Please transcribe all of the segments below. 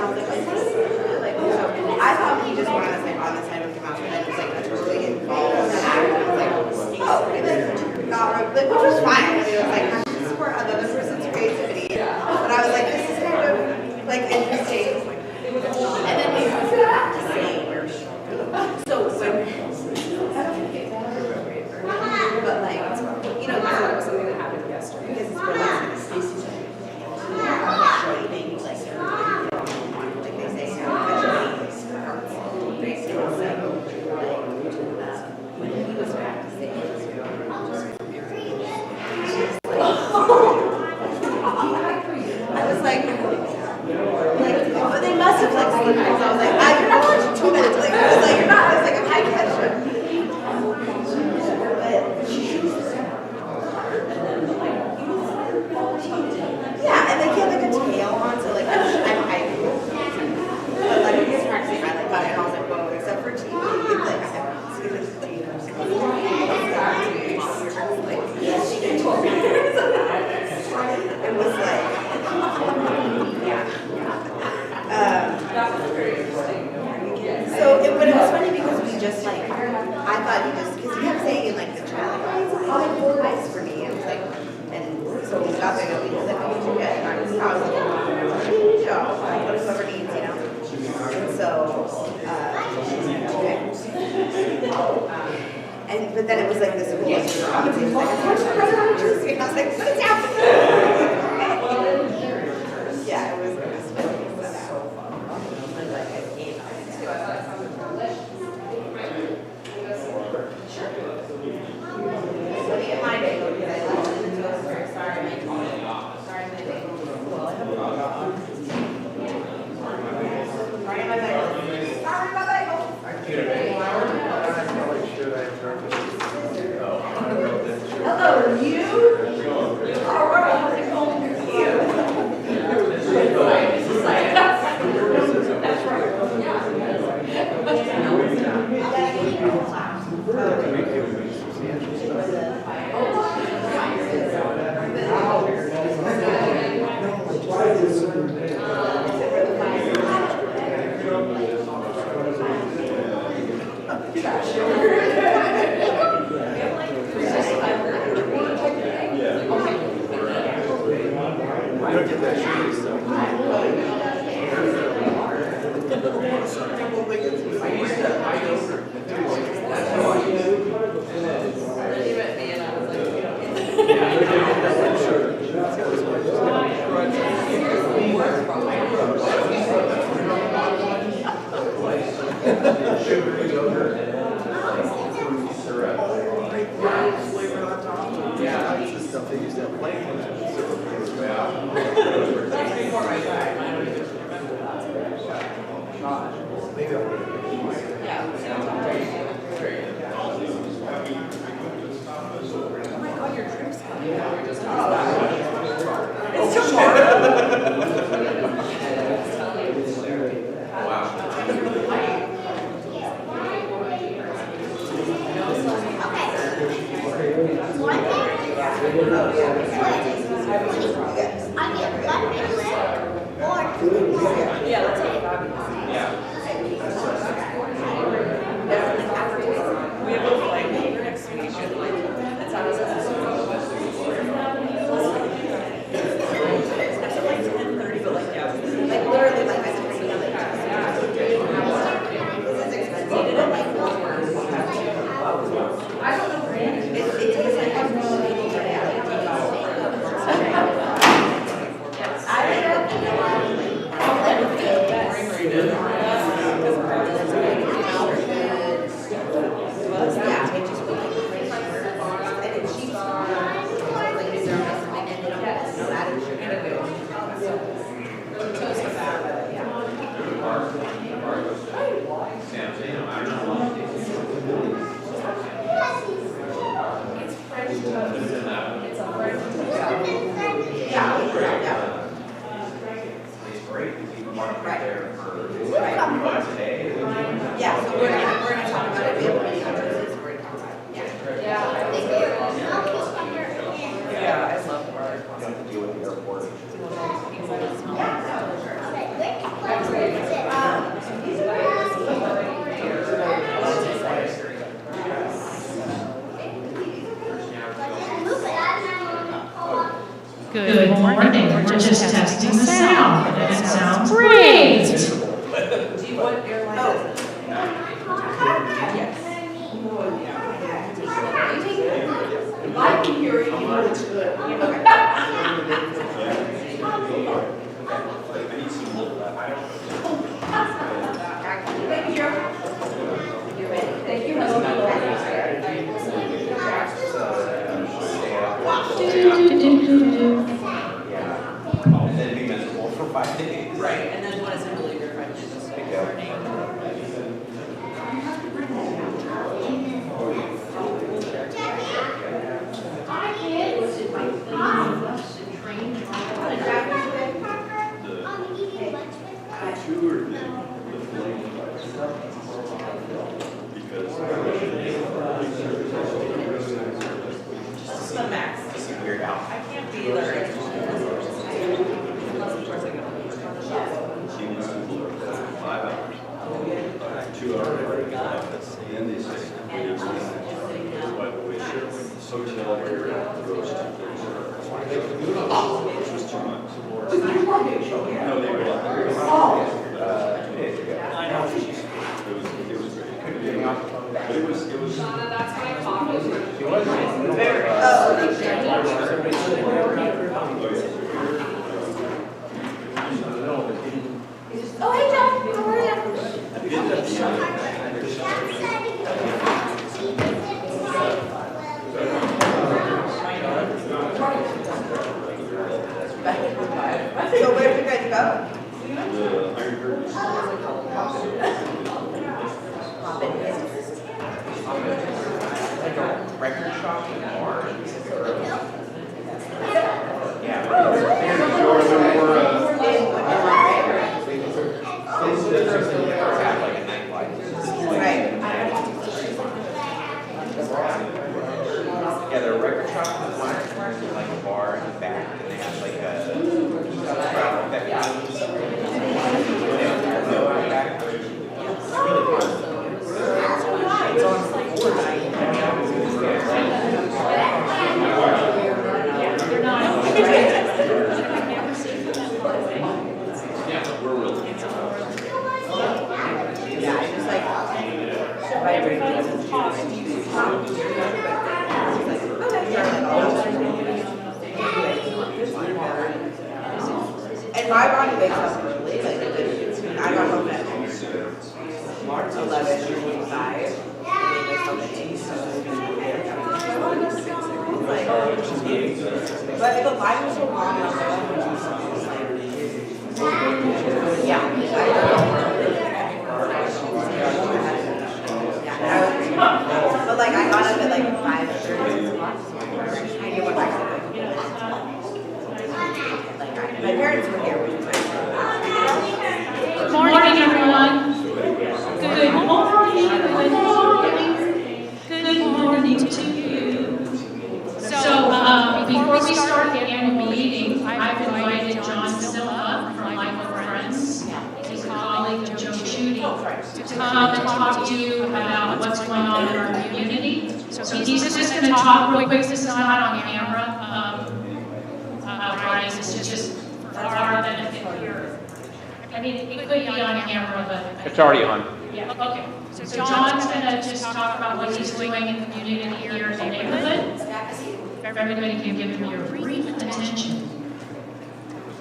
I was like, so I thought he just wanted us like on the side with the mouse, and then it was like totally involved in the act. I was like, oh, like, which was fine. I mean, it was like not to support another person's creativity, but I was like, this is kind of like interesting. And then we have to say, so when, but like, you know, that was something that happened yesterday because it's burlesque. Like they say, when he was practicing, I was like, but they must have like seen because I was like, you're not allowed to do that. Like, I was like, you're not. I was like, I catch it. Yeah, and they get like a tail on, so like I'm hiding. But like when he was practicing, I like got it, and I was like, whoa, except for TV, like I haven't seen this thing. It was like, yeah. But it was funny because we just like, I thought he just, because he kept saying in like the chat, like, oh, it's like 4 nights for me. And it was like, and so we got there and we was like, oh, you get it. And I was like, whoever needs, you know. And so, okay. But then it was like this whole like, conversation, like, and I was like, what is happening? Yeah, it was funny. So fun. Hello, you? All right, how's it going with you? That's right. Good morning. We're just testing the sound, and it sounds great. Do you want airline? Oh. Yes. I can hear you. It's good. Okay. Thank you. Thank you. And then be miserable for 5 days. Right, and then what is it really your friend this morning? Hi, kids. Just the max. Weird out. I can't be there. Unless, of course, I go to the shop. She wants to work 5 hours. 2 hours. And they say, so chill area, roast. Which was 2 months. No, they were like, 2 days ago. I know. It was great. Couldn't get out. But it was. That's my coffee. It was. Very. Oh, Oh, hey, John. How are you? So where did you guys go? Like a record shop and bar. Yeah. Yeah, they're a record shop and a like a bar in the back, and they have like a it's really fun. It's on 4 night. Yeah, we're really. Yeah, I just like and my body wakes up early, like I got home at 11:45. But the line was so long, yeah. But like I got up at like 5:30. I knew what I could do. My parents were here, which was nice. Good morning, everyone. Good morning. Good morning to you. So, before we start the annual meeting, I've invited John Silva from Life with Friends, his colleague Joe Chudy, to come and talk to you about what's going on in our community. So he's just going to talk real quick. This is not on camera, Brian. This is just for our benefit here. I mean, it could be on camera, but It's already on. yeah, okay. So John's going to just talk about what he's doing in the community here in the neighborhood. If everybody can give him your brief attention.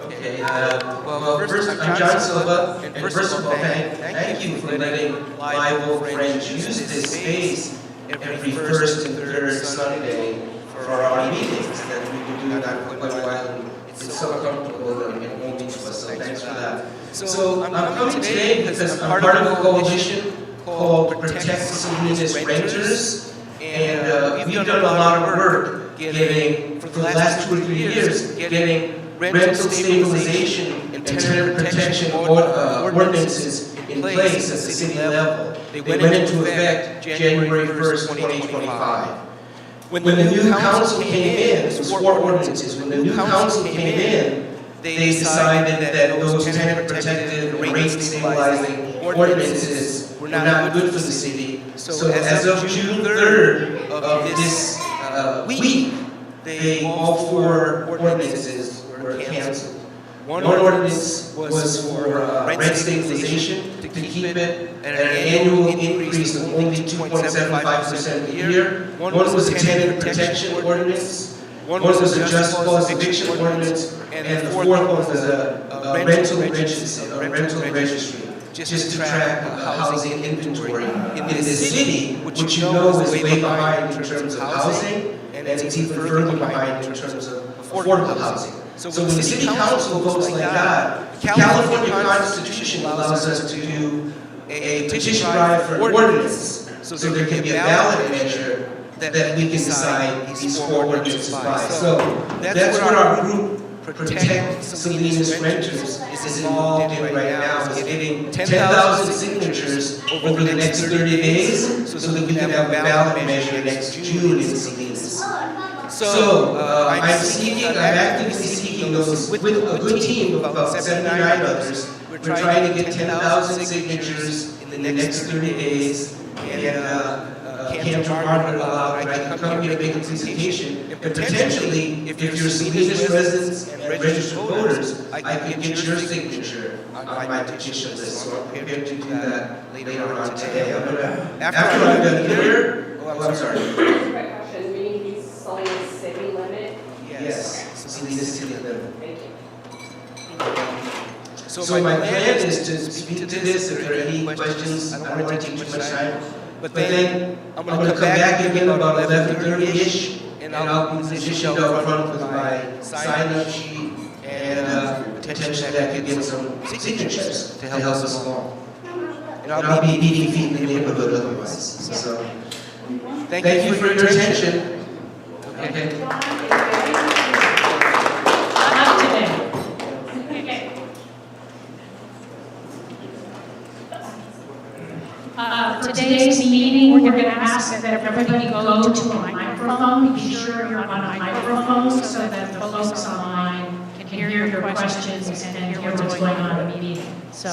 Okay, well, first, I'm John Silva, and first of all, thank you for letting Live Oak Friends use this space every first and third Sunday for our meetings, that we've been doing that for quite a while, and it's so comfortable and homey to us, so thanks for that. So I'm coming today because I'm part of a coalition called Protect Salinas Renters, and we've done a lot of work getting, for the last 2 or 3 years, getting rental stabilization and tenant protection ordinances in place at the city level. They went into effect January 1st, 2025. When the new council came in, it was 4 ordinances, when the new council came in, they decided that those tenant protected and rate stabilizing ordinances were not good for the city. So as of June 3rd of this week, all 4 ordinances were canceled. One ordinance was for rent stabilization, to keep it at an annual increase of only 2.75% a year. One was a tenant protection ordinance. One was a just cause eviction ordinance. And the fourth one was a rental registry, just to track housing inventory in the city, which you know is way behind in terms of housing, and it's even further behind in terms of affordable housing. So when the city council votes like that, the California Constitution allows us to do a petition drive for an ordinance, so there can be a ballot measure that we can decide these 4 ordinances by. So that's what our group, Protect Salinas Renters, is involved in right now, is getting 10,000 signatures over the next 30 days so that we can have a ballot measure next June in Salinas. So I'm actively seeking those, with a good team of about 79 others. We're trying to get 10,000 signatures in the next 30 days, and Camp Margaret allowed, I can come here and make a presentation, and potentially, if you're Salinas residents and registered voters, I could get your signature on my petition list. So I'm prepared to do that later on today. After I'm done here, I'm sorry. Salinas city limit? Yes, Salinas city limit. Thank you. So my plan is to speak to this. If there are any questions, I don't want to take too much time. But then I'm going to come back again about 11:30-ish, and I'll be positioned out front with my sign-up sheet, and potentially that could get some signatures to help us along. And I'll be beating feet in the neighborhood otherwise. So thank you for your attention. Okay. Not today. Okay. Today's meeting, we're going to ask that everybody go to a microphone. Be sure you're on a microphone so that the folks online can hear your questions and hear what's going on in the meeting. So,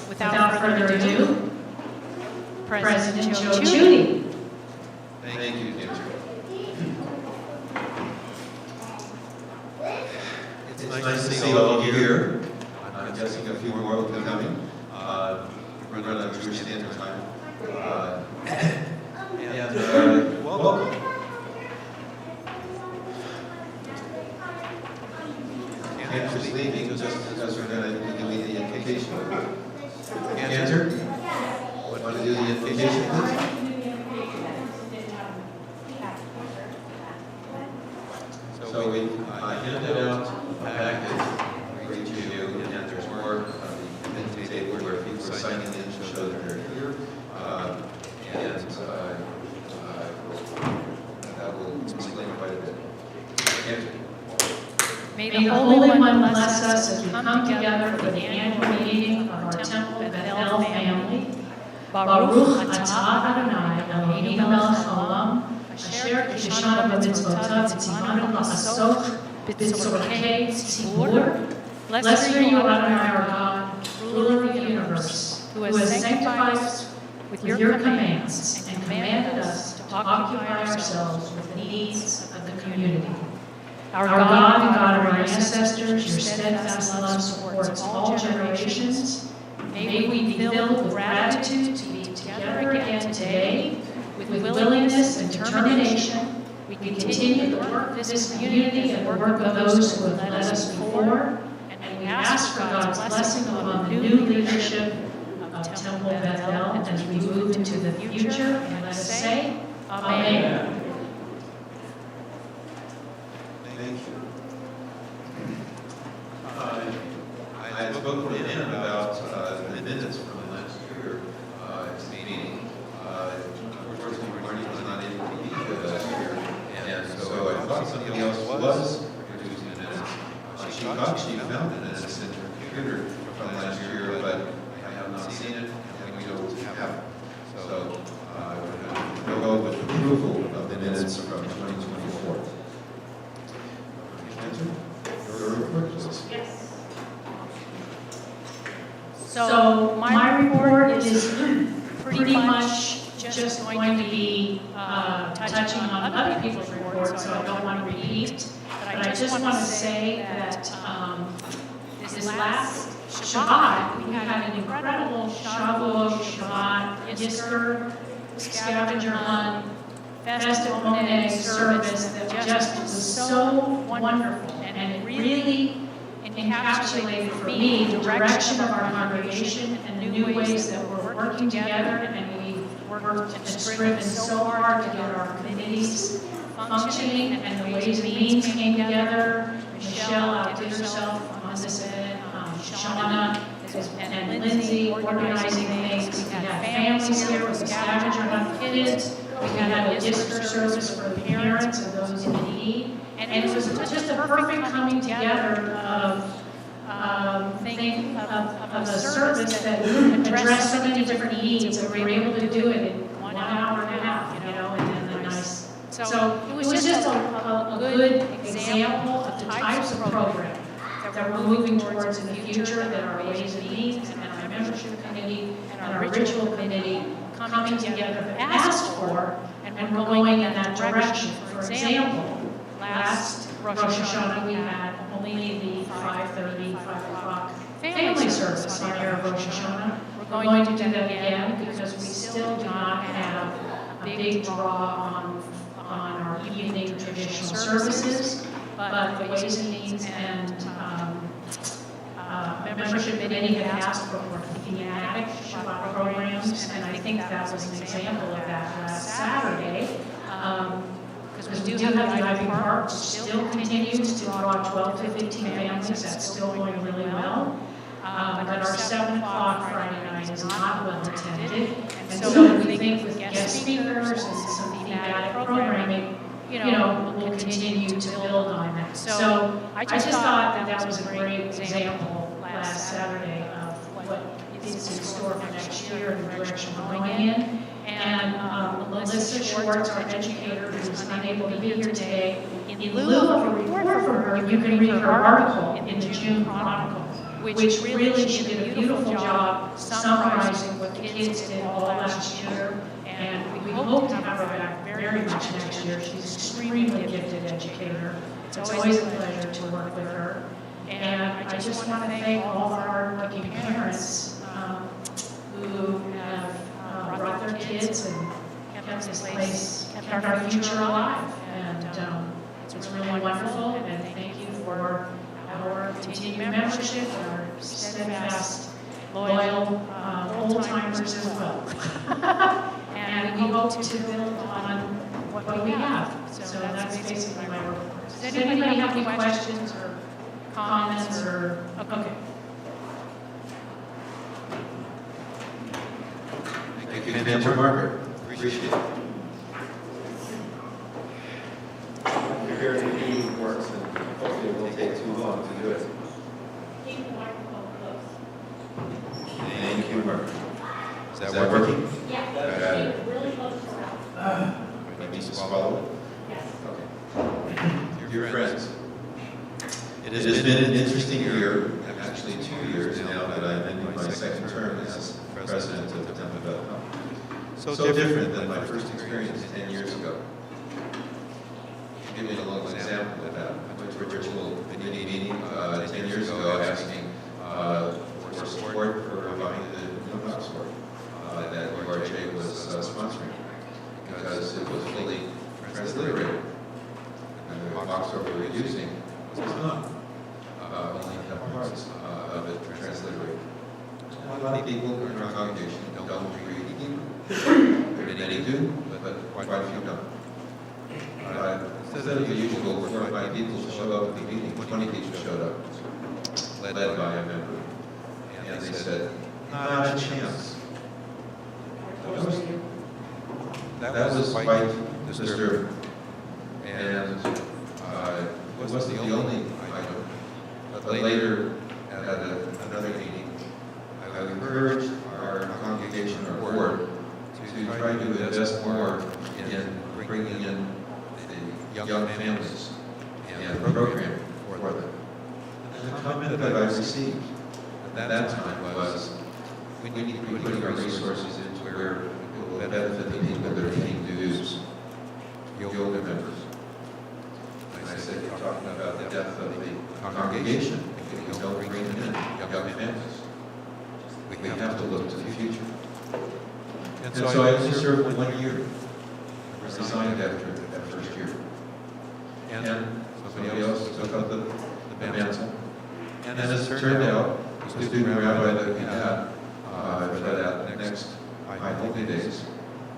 without further ado, President Joe Chudy. Thank you, Nancy. It's nice to see all of you here. I'm guessing a few more will be coming. We're going to Jewish Standard Time. Welcome. Cantor's leaving just because we're going to give me the invocation. Cantor, want to do the invocation, please? So we handed out a package for each of you, and there's more on the table where people are signing in to show that they're here. That will explain quite a bit. Andrew. May the Holy One bless us as we come together for the annual meeting of our Temple Bethel family. Baruch atah Adonai Eloheinu melech haolam, asher kishana b'mitzvotav tzivanu la'asot b'tzorkei tzibur. Blessed are you, Adonai our God, ruler of the universe, who has sanctified us with your commands and commanded us to occupy ourselves with the needs of the community. Our God and God of our ancestors, your steadfast love supports all generations. May we be filled with gratitude to be together again today. With willingness and determination, we continue the work of this community and the work of those who have led us before. And we ask for God's blessing upon the new leadership of Temple Bethel as we move into the future. And let us say, Amen. Thank you. I spoke to Lynn about the minutes from the last year meeting. Unfortunately, Marty was not able to be here last year, and so I thought somebody else was producing the minutes. She thought she found the minutes in her computer from last year, but I have not seen it, and we don't have it. So we'll go with approval of the minutes from 2024. Your report, please. Yes. So my report is pretty much just just going to be touching on other people's reports, so I don't want to repeat. But I just want to say that this last Shabbat, we had an incredible Shavuot, Shabbat, Yizkor, scavenger hunt, festive Monet service that just was so wonderful, and it really encapsulated for me the direction of our congregation and the new ways that we're working together, and we worked and striven so hard to get our committees functioning, and the ways and means came together. Michelle outdid herself on this event, Shauna and Lindsay organizing things. We had families here with the scavenger hunt kids. We had a Yizkor service for the parents and those in need. And it was just a perfect coming together of a service that addressed so many different needs, and we were able to do it in 1 hour and a half, and then a nice. So it was just a good example of the types of programs that we're moving towards in the future, that our ways and means and our membership committee and our ritual committee coming together to ask for, and we're going in that direction. For example, last Rosh Hashanah we had only the 5:30, 5 o'clock family service on Erev Rosh Hashanah. We're going to do that again because we still do not have a big draw on our evening traditional services, but the Ways and Means and membership committee had asked for more thematic Shabbat programs, and I think that was an example of that last Saturday. Because we do have the Ivy Park, which still continues to draw 12 to 15 families. That's still going really well. But our 7 o'clock Friday night is not well attended. And so we think with guest speakers and some thematic programming, we'll continue to build on that. So I just thought that was a great example last Saturday of what is in store for next year and the direction we're going in. And Melissa Schwartz, our educator, who's unable to be here today, in lieu of a report from her, you can read her article in the June Chronicle, which really she did a beautiful job summarizing what the kids did all last year. And we hope to have her back very much next year. She's an extremely gifted educator. It's always a pleasure to work with her. And I just want to thank all the hardworking parents who have brought their kids and kept this place, kept our future alive. And it's really wonderful. And thank you for our continued membership, our steadfast, loyal old-timers as well. And we hope to build on what we have. So that's basically my report. Does anybody have any questions or comments or? Okay. Thank you, Manager Margaret. Appreciate it. Prepare to meeting works, and hopefully it won't take too long to do it. Keep the microphone close. Thank you, Margaret. Is that working? Yeah. Really close to that. Let me swallow Yes. it. Okay. Dear friends, it has been an interesting year, actually 2 years now that I'm in my second term as president of the Temple Beth. So different than my first experience 10 years ago. Give me a little example of that. I went to a ritual committee meeting 10 years ago asking for support for buying the new boxword that URJ was sponsoring because it was fully transliterated. And the boxword we were using was not. Only the parts of it transliterated. A lot of people in our congregation don't read Hebrew. Many do, but quite a few don't. Instead of the usual 4 or 5 people who show up at the meeting, 20 people showed up, led by a member. And they said, not a chance. That was quite disturbing. And it wasn't the only item. But later, at another meeting, I encouraged our congregation, our board, to try to invest more in bringing in the young families and programming for them. And the comment that I received at that time was, we need to be putting our resources into where people benefit the people that are paying dues, the older members. I said, you're talking about the death of the congregation. If you don't bring them in, young families. We have to look to the future. And so I only served 1 year. I resigned after that first year. And somebody else took up the mantle. And as it turned out, the student rabbi that we had for that next High Holy Days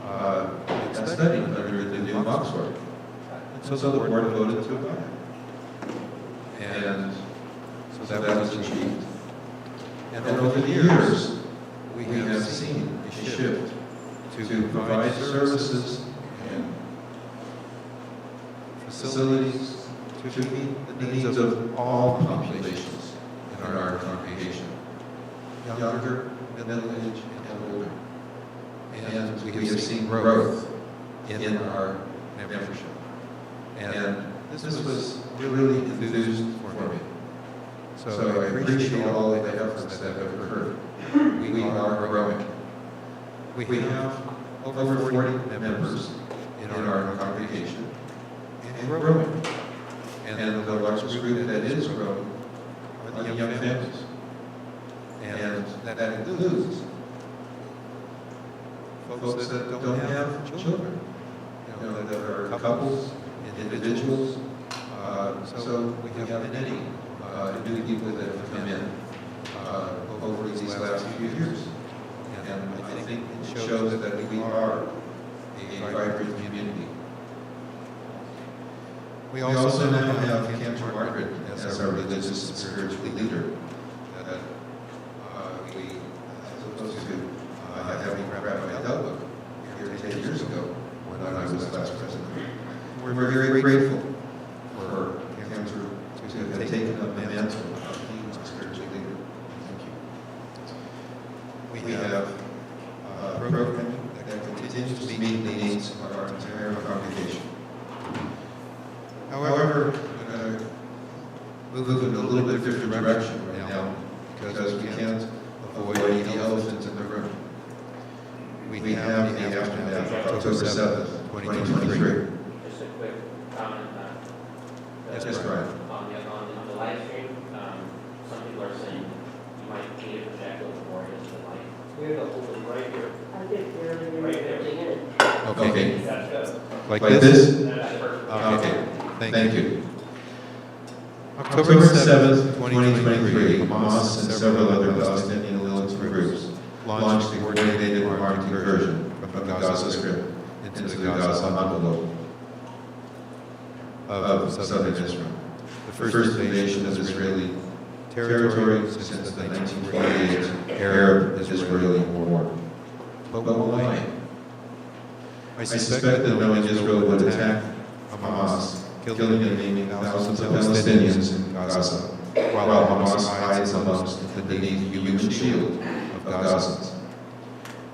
had studied under the new Oxford. And so the board voted to apply. And so that was achieved. And over the years, we have seen a shift to provide services and facilities to meet the needs of all populations in our congregation, younger, middle-aged, and older. And we have seen growth in our membership. And this was really enthused for me. So I appreciate all of the efforts that have occurred. We are growing. We have over 40 members in our congregation and growing. And the largest group that is growing are the young families. And that includes folks that don't have children, that are couples, individuals. So we have many new people that have come in over these last few years. And I think it shows that we are a vibrant community. We also now have Cantor Margaret as our religious and spiritual leader. That we, as opposed to having Rabbi Delbach here 10 years ago when I was last president. We're very grateful for Cantor to have taken up the mantle of being our spiritual leader. Thank you. We have programming that continues to meet the needs of our entire congregation. However, we're going to move in a little bit different direction right now because we can't avoid the elephant in the room. We have the aftermath of October 7th, 2023. Just a quick comment. Yes, Brian. On the live stream, some people are saying you might need to project a little more into the light. We have the whole thing right here. I think they're Right there. Okay. That's good. Like this? That's perfect. Okay. Thank you. October 7th, 2023, Hamas and several other Palestinian militant groups launched a coordinated armed incursion from the Gaza Strip into the Gaza envelope of southern Israel. The first invasion of Israeli territory since the 1948 Arab-Israeli War. But why? I suspect that knowing Israel would attack Hamas, killing and maiming thousands of Palestinians in Gaza, while Hamas hides amongst the human shield of Gazans,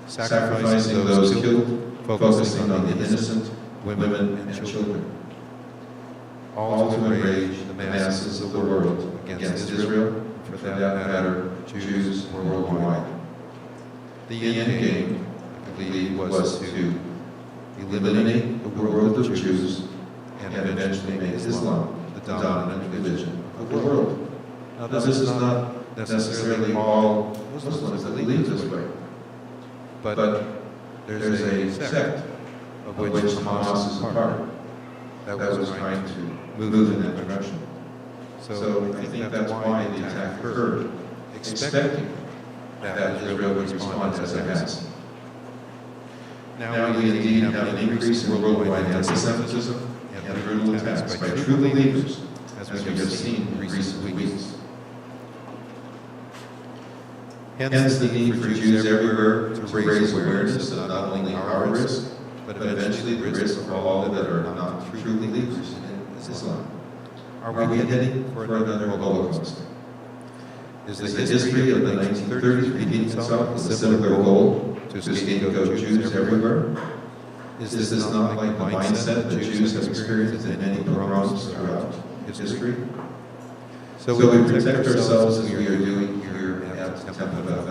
sacrificing those killed, focusing on the innocent, women, and children, all to enrage the masses of the world against Israel, for that matter, Jews worldwide. The end game, I believe, was to eliminate the world of Jews and eventually make Islam the dominant religion of the world. Now, this is not necessarily all Muslims that believe this way, but there's a sect of which Hamas is a part that was trying to move in that direction. So I think that's why the attack occurred, expecting that Israel would respond as it has. Now we indeed have an increase in worldwide anti-Semitism and brutal attacks by true believers, as we have seen in recent weeks. Hence the need for Jews everywhere to raise awareness of not only our risk, but eventually the risk of all that are not true believers in Islam. Are we heading for another Holocaust? Is the history of the 1930s repeating itself with a similar goal to scapegoat Jews everywhere? Is this not like the mindset that Jews have experienced in many pogroms throughout history? So we protect ourselves as we are doing here at Temple Beth.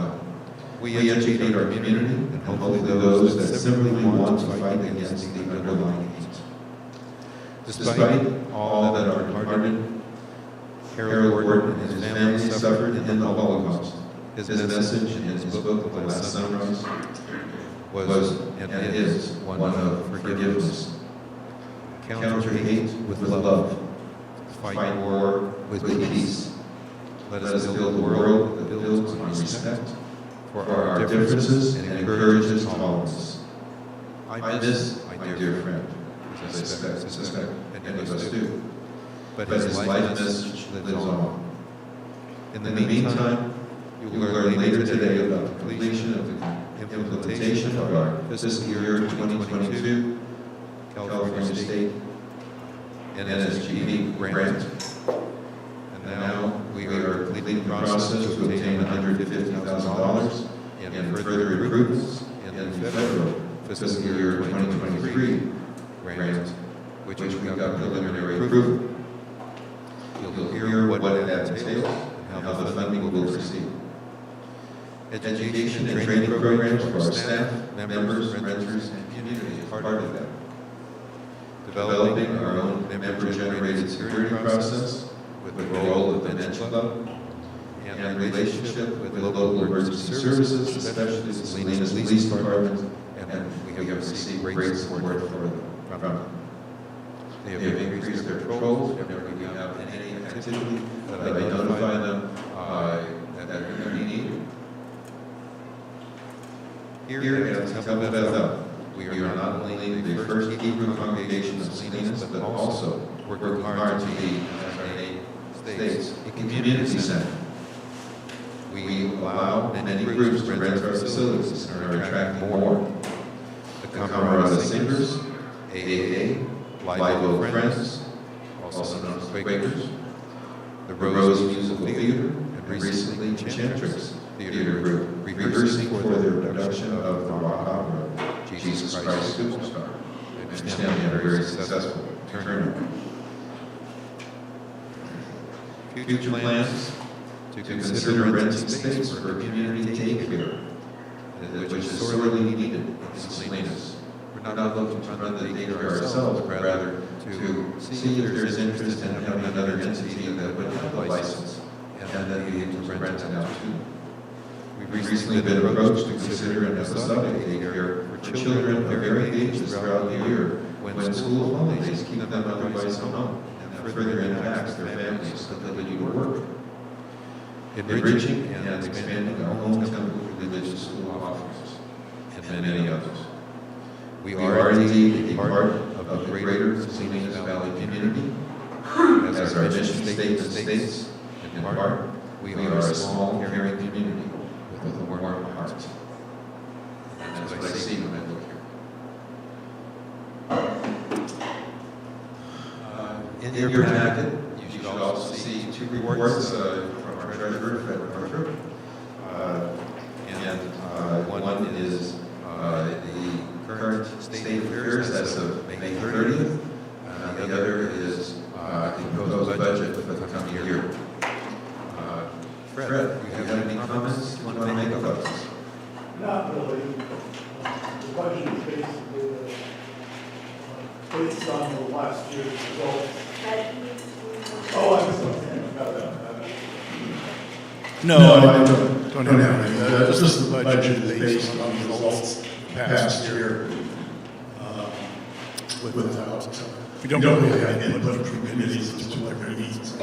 We educate our community and hopefully those that simply want to fight against the underlying hate. Despite all that our departed Harold Gordon and his family suffered in the Holocaust, his message in his book, The Last Sunrise, was and is one of forgiveness. Counter hate with love. Fight war with peace. Let us build a world that builds on respect for our differences and encourages tolerance. I miss my dear friend, as I suspect many of us do, but his life message lives on. In the meantime, you will learn later today about the completion of the implementation of our fiscal year 2022 California State NSGB grant. And now we are completing the process to obtain $150,000 in further improvements in the federal fiscal year 2023 grant, which we got preliminary approval. You'll hear what that entails and how the funding will proceed. Education and training programs for our staff, members, renters, and community is part of that. Developing our own member-generated security process with the role of the Men's Club and relationship with the local emergency services, especially the Salinas Police Department, and we have received great support from them. They have increased their patrols whenever we have any activity that I notify them that we need. Here at Temple Beth, we are not only the first Hebrew congregation of Salinas, but also working hard to be, as our name states, a community center. We allow many groups to rent our facilities and are attracting more. The Camarada Singers, AAA, Live Oak Friends, also known as Quakers, the Rose Musical Theater, and recently Enchantress Theater Group, rehearsing for their production of the rock opera, Jesus Christ Superstar. I understand they had a very successful turnout. Future plans to consider renting space for community daycare, which is sorely needed in Salinas. We're not looking to run the daycare ourselves, but rather to see if there's interest in having another entity that would have a license and then be able to rent it out too. We've recently been approached to consider an episodic daycare for children of varied ages throughout the year when school holidays keep them otherwise home and further impacts their families' ability to work. Enriching and expanding our home temple religious school offerings and many others. We are indeed a part of the greater Salinas Valley community. As our mission statement states, in part, we are a small, caring community with a warm heart. And that's what I see when I look here. In your packet, you should also see two reports from our treasurer, Fred Arthur. One is the current state of affairs as of May 30th. The other is the proposed budget for the coming year. Fred, do you have any comments you want to make about this? Not really. The budget is basically based on the last year's results. Oh, I'm sorry. About that. No, I don't have any. It's just the budget is based on the results past year. Without, we don't really have input from committees as to what their needs are.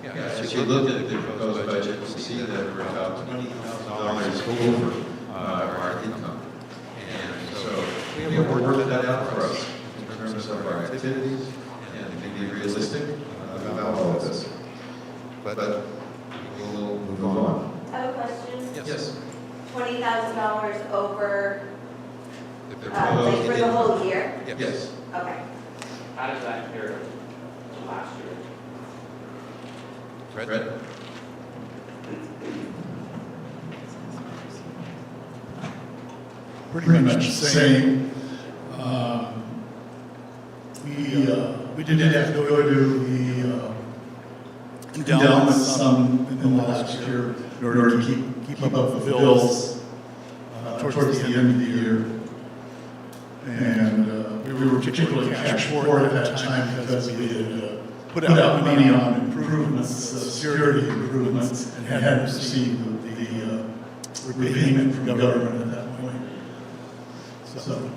Yeah, as you look at the proposed budget, you'll see that we're about $20,000 over our income. And so we have worked that out for us in terms of our activities and to be realistic about all of this. But we'll move on. I have a question. Yes. $20,000 over, The like for the whole year? Yes. Okay. How does that compare to last year? Fred? Pretty much the same. We did have to go to the endowment sum in the last year in order to keep keep up with bills towards the end of the year. And we were particularly cash poor at that time because we had put out money on improvements, security improvements, and hadn't received the repayment from government at that point. So.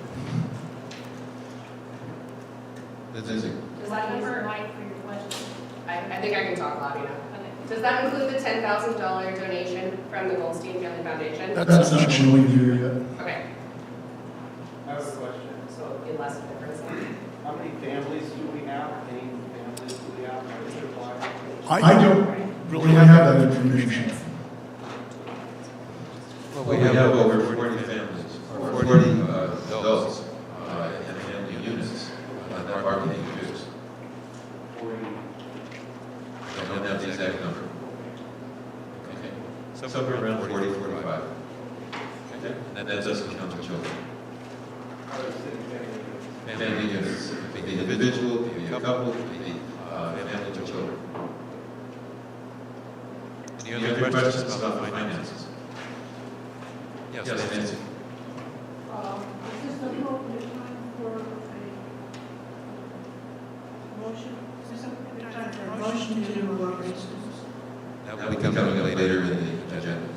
That's easy. Does that cover, Mike, for your question? I think I can talk loud enough. Does that include the $10,000 donation from the Goldstein Family Foundation? That's not showing here yet. Okay, I have a question. so it'll be less of a difference. How many families do we have? Any families do we have? Or is there one? I don't really have that information. Well, we have over 40 families, or 40 adults and family units that are being used. 40. I don't have the exact number. Okay. Somewhere around 40, 45. Okay. And that doesn't count the children. Other city families? Family units, it could be individual, it could be a couple, it could be family with children. Any other questions about the finances? Yes, Nancy. Is this the appropriate time for a motion? Is this appropriate time for a motion to raise? That will be coming up later in the agenda.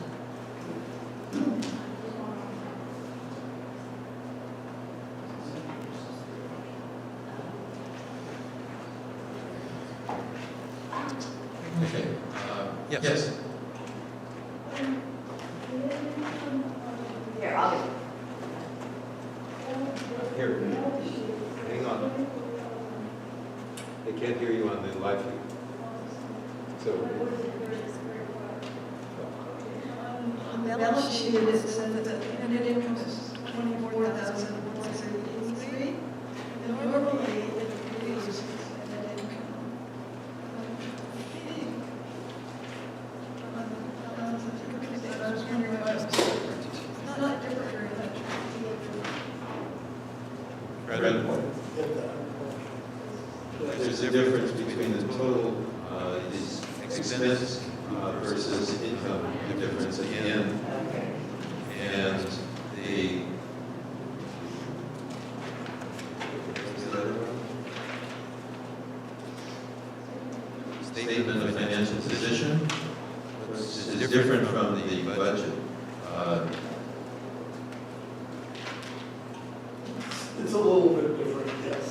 Okay. Yes. Here, I'll do. Here, hang on. They can't hear you on the live feed. So, On the balance sheet, it says that the net income is 24,183. And normally, it is net income. I was wondering why it's not different very much. There's a difference between the total is expense versus income difference again. And the statement of financial position, which is different from the budget. It's a little bit different, yes.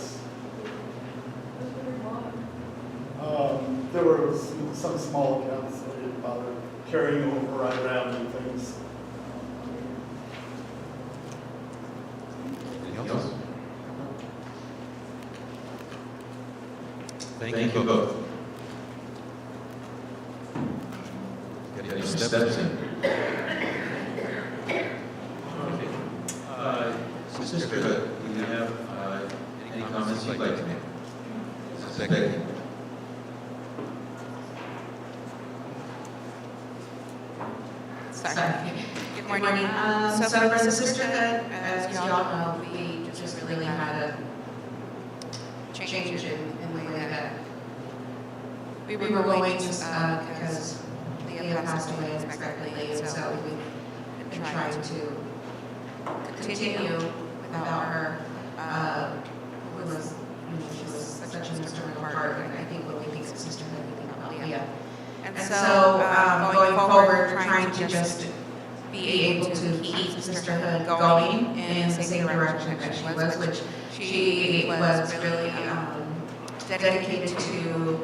There were some small accounts that I didn't bother carrying over around and things. Anything else? Thank you both. Getting your steps in. Sister Hood, do you have any comments you'd like to make? Becky. Sorry. Good morning. So for the sisterhood, as you all know, we just really had a change in the way that we were going to, because Leah passed away unexpectedly, and so we've been trying to continue without her, who was, she was such an instrumental part, and I think when we think of sisterhood, we think about Leah. And so, going forward, trying to just be able to keep sisterhood going in the same direction that she was, which she was really dedicated to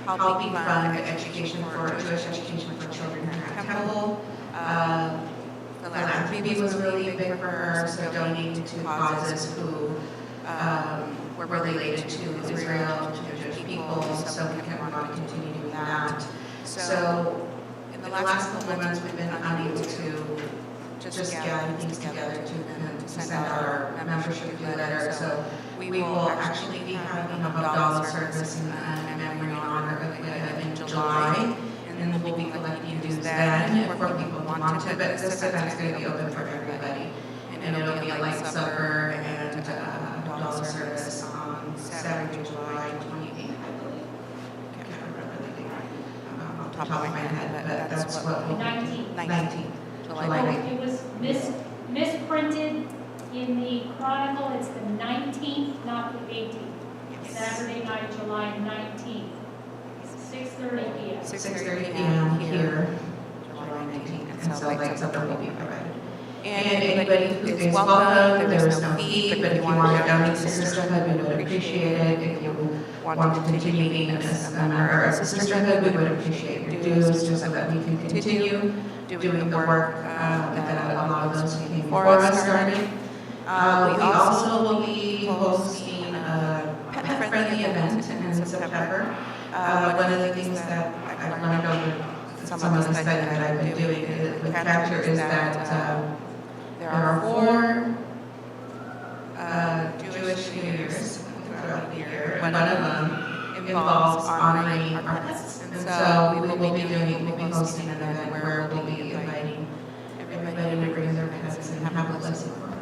helping fund education for Jewish education for children here at Temple. Philanthropy was really big for her, so donating to causes who were related to Israel, to the Jewish people, so we want to continue doing that. So in the last couple of months, we've been unable to just gather things together to send out our membership letter. So we will actually be having a dollar service in memory and honor of Leah in July. And then we'll be collecting dues then for people who want to, but this event's going to be open for everybody. And it'll be a light supper and a dollar service on Saturday, July 28th, I believe. Can't remember the date. I'll top of my head, but that's what we. 19th. 19th. July 19th. It was misprinted in the Chronicle, it's the 19th, not the 18th. Saturday night, July 19th, 6:30 p.m. 6:30 p.m. here, July 19th, and so like supper will be provided. And anybody who is welcome, there's no fee, but if you want to donate to Sisterhood, we would appreciate it. If you want to continue being a member of Sisterhood, we would appreciate your dues, just so that we can continue doing the work that a lot of those who came before us started. We also will be hosting a pet-friendly event in September. One of the things that I've learned over some of the study that I've been doing with Capture is that there are 4 Jewish New Years throughout the year. One of them involves honoring our pets. And so we will be hosting an event where we'll be inviting everybody to bring their pets and have a blessing for us.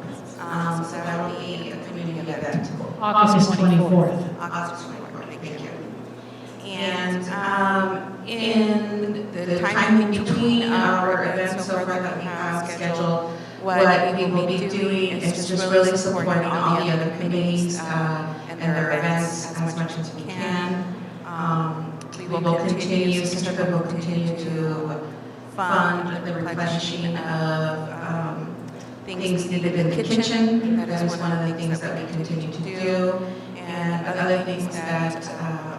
So that will be a community event. August 24th. August 24th, thank you. And in the time in between our events so far that we have scheduled, what we will be doing is just really supporting all the other committees and their events as much as we can. We will continue, Sisterhood will continue to fund the replenishing of things needed in the kitchen. That is one of the things that we continue to do. And other things that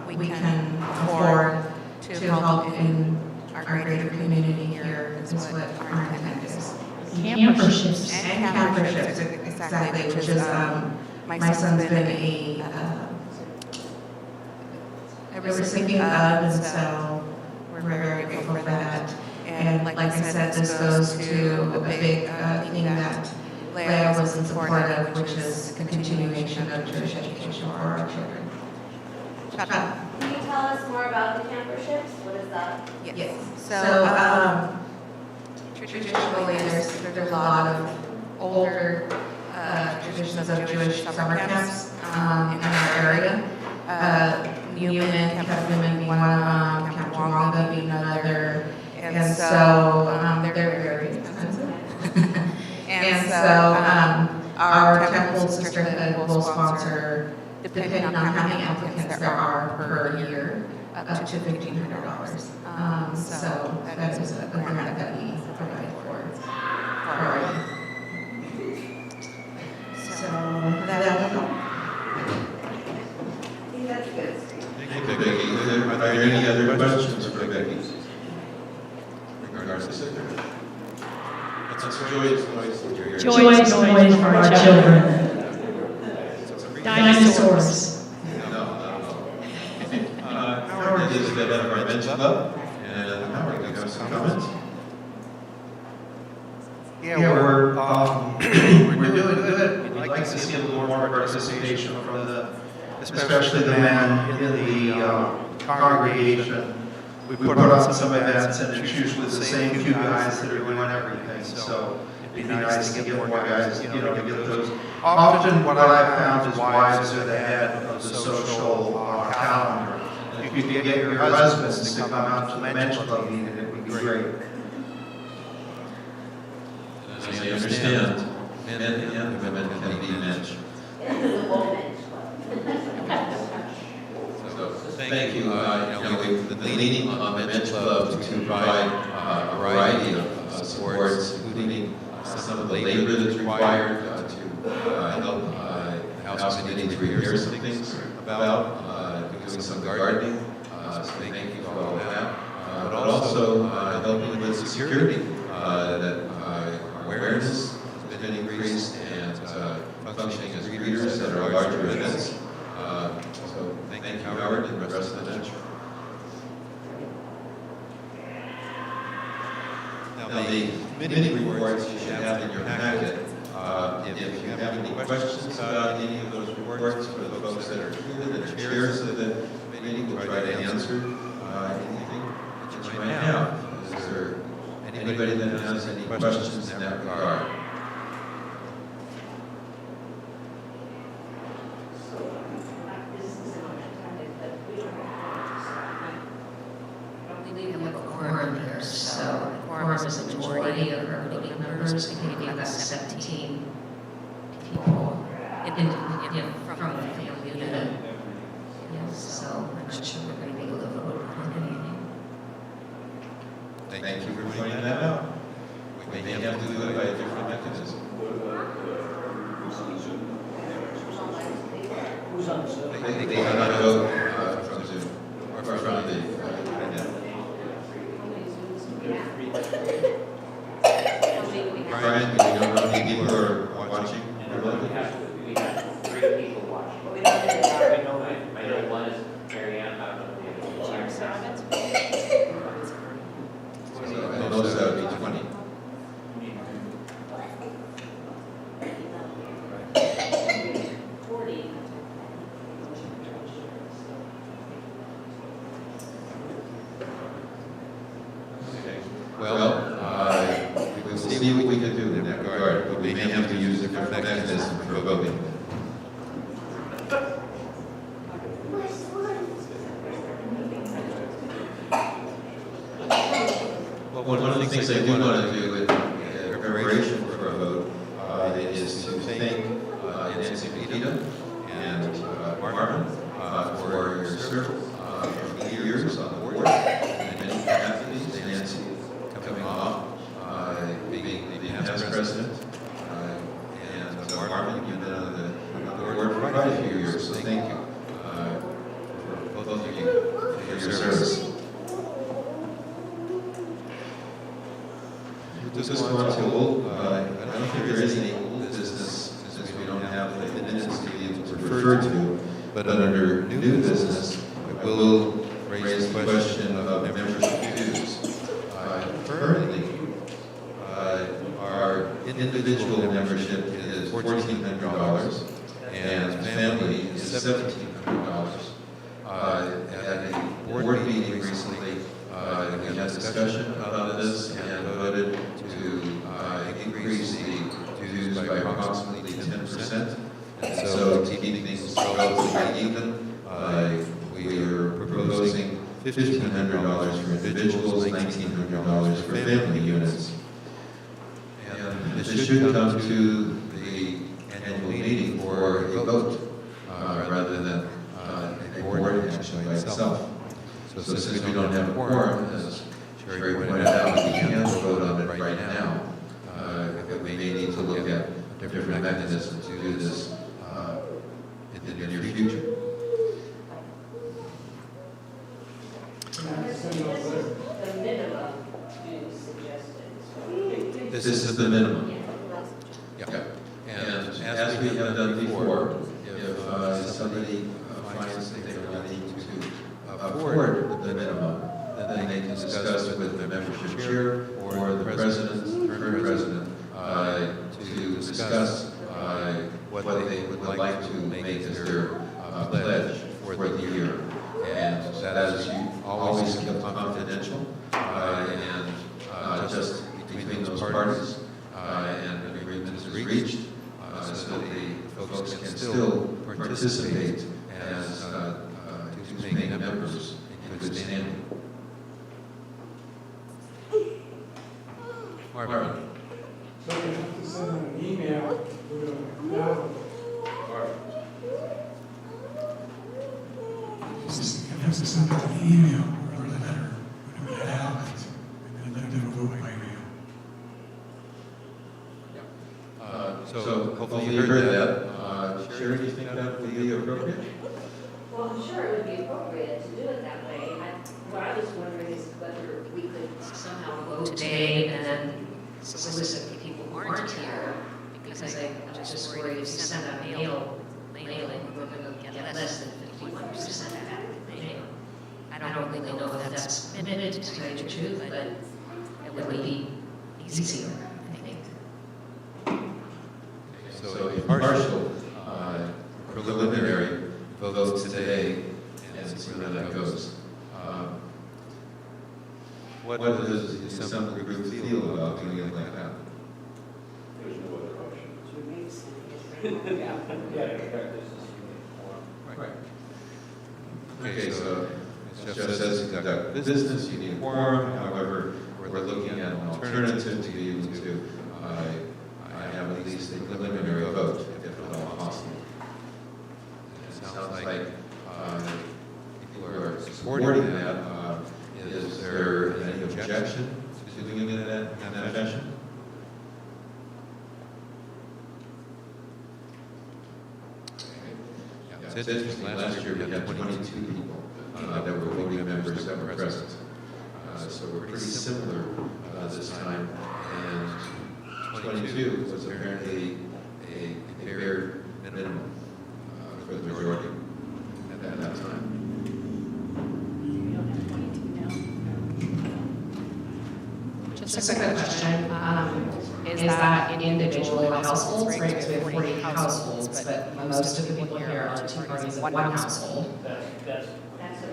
we can afford to help in our greater community here is what our intent is. Camper ships. And camper ships, exactly, which is, my son's been a recipient of, and so we're very grateful for that. And like I said, this goes to a big thing that Leah was in support of, which is the continuation of Jewish education for our children. Can you tell us more about the camper ships? What is that? Yes. So traditionally, there's a lot of older traditions of Jewish summer camps in our area. Newman, Camp Newman being one of them, Camp Wanga being another. And so they're very expensive. And so our temple sisterhood will sponsor, depending on how many applicants there are per year, up to $1,500. So that is a grant that we provide for our youth. So that's all. I think that's good. Thank you, Becky. Are there any other questions for Becky? Regards to Sisterhood? That's joyous noise. Joyous noise for our children. Dinosaurs. No. Howard is the head of our men's club, and Howard, you have some comments? Yeah, we're doing good. We'd like to see a little more participation from especially the men in the congregation. We put on some events, and it's usually the same few guys that are doing everything. So it'd be nice to get more guys, to get those. Often what I've found is wives are the head of the social calendar. If you could get your husbands to come out to the men's club meeting, it would be great. As I understand, men and women can be mensch. So, thank you. We've been leading on the men's club to provide a variety of supports, including some of the labor that's required to help the House Committee to rehear some things about, doing some gardening. So thank you for all that. But also helping with security, that awareness has been increased, and functioning as greeters at our larger events. So thank you, Howard, and the rest of the bench. Now, the committee reports you should have in your packet. If you have any questions about any of those reports for the folks that are here, that are chairs of the committee, we'll try to answer anything that you might have. Is there anybody that has any questions in that regard? from the family unit. So I'm not sure we're going to be able to vote on anything. Thank you for pointing that out. We may have to do it by a different mechanism. Who's on the Zoom? They cannot vote from Zoom or from the internet. Brian, do you know how many people are watching remotely? We have 3 people watching. But we don't do that. I know one is Mary Ann, I don't know the other. So those would be 20. Okay. Well, we'll see what we can do in that regard, but we may have to use a different mechanism for voting. Well, one of the things I do want to do in preparation for a vote is to thank Nancy Petita and Marvin for your service for years on the board and many capacities. Nancy coming off being the past president, and Marvin, you've been on the board for quite a few years, so thank you for both of you for your service. Just go on to old, I don't think there is any old business since we don't have the minutes to be able to refer to, but under new business, I will raise the question of membership dues. Currently, our individual membership is $1,400 and family is $1,700. At a board meeting recently, we had discussion about this and voted to increase the dues by approximately 10%. And so to keep things relatively even, we are proposing $1,500 for individuals, $1,900 for family units. And this should come to the annual meeting for a vote rather than a board action by itself. So since we don't have a quorum, as Sherry pointed out, we can't vote on it right now. We may need to look at a different mechanism to do this in the near future. The minimum you suggested. This is the minimum. Yeah. And as we have done before, if somebody finds that they are not able to afford the minimum, then they can discuss with the membership chair or the president, current president, to discuss what they would like to make as their pledge for the year. And that is always kept confidential and just between those parties, and an agreement is reached so the folks can still participate as dues-paying members in good standing. Marvin. So you have to send an email with a ballot. You have to send an email or a letter with a ballot and let them vote by mail. So hopefully you heard that. Sherry, do you think that would be appropriate? Well, I'm sure it would be appropriate to do it that way. What I was wondering is whether we could somehow vote today and then solicit the people who aren't here, because I'm just worried if you send out mailing, we're going to get less than 51% of that mail. I don't really know if that's permitted, to tell you the truth, but it would be easier, I think. So a partial preliminary vote today and see where that goes. What does the assembly group feel about doing it like that? There's no other option. Right. Okay, so as Jeff says, you've got business, you need a quorum. However, we're looking at an alternative to be able to have at least a preliminary vote, if at all possible. supporting that. Is there any objection to doing it in that fashion? Yeah, it's interesting. Last year we had 22 people that were voting members that were present. So we're pretty similar this time. And 22 was apparently a bare minimum for the majority at that time. Just a quick question, is that individual households, right, because we have 40 households, but most of the people here are two parties of one household? That's the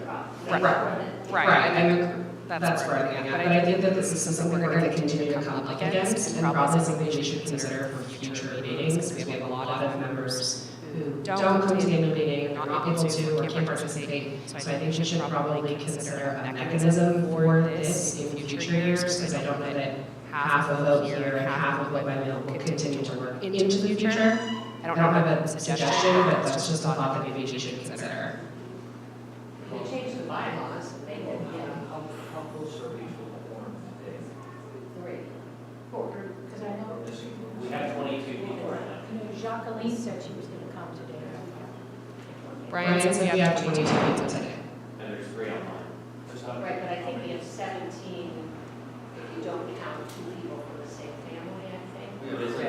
problem. Right, I mean, that's where I'm getting at, but I think that this is something we're going to continue to come up against, and probably something we should consider for future meetings, because we have a lot of members who don't come to the annual meeting, are not able to, or can't participate. So I think we should probably consider a mechanism for this in future years, because I don't know that half a vote here, half of what I will continue to work into the future. I don't have a suggestion, but that's just a thought that maybe we should consider. We change the bylaws, they will, How close are we to the quorum today? 3, 4. Because I know. We have 22 people right now. Jacqueline said she was going to come today. Brian says we have 22 people today. And there's 3 online. Right, but I think we have 17 if you don't count 2 people from the same family, I think. But isn't it,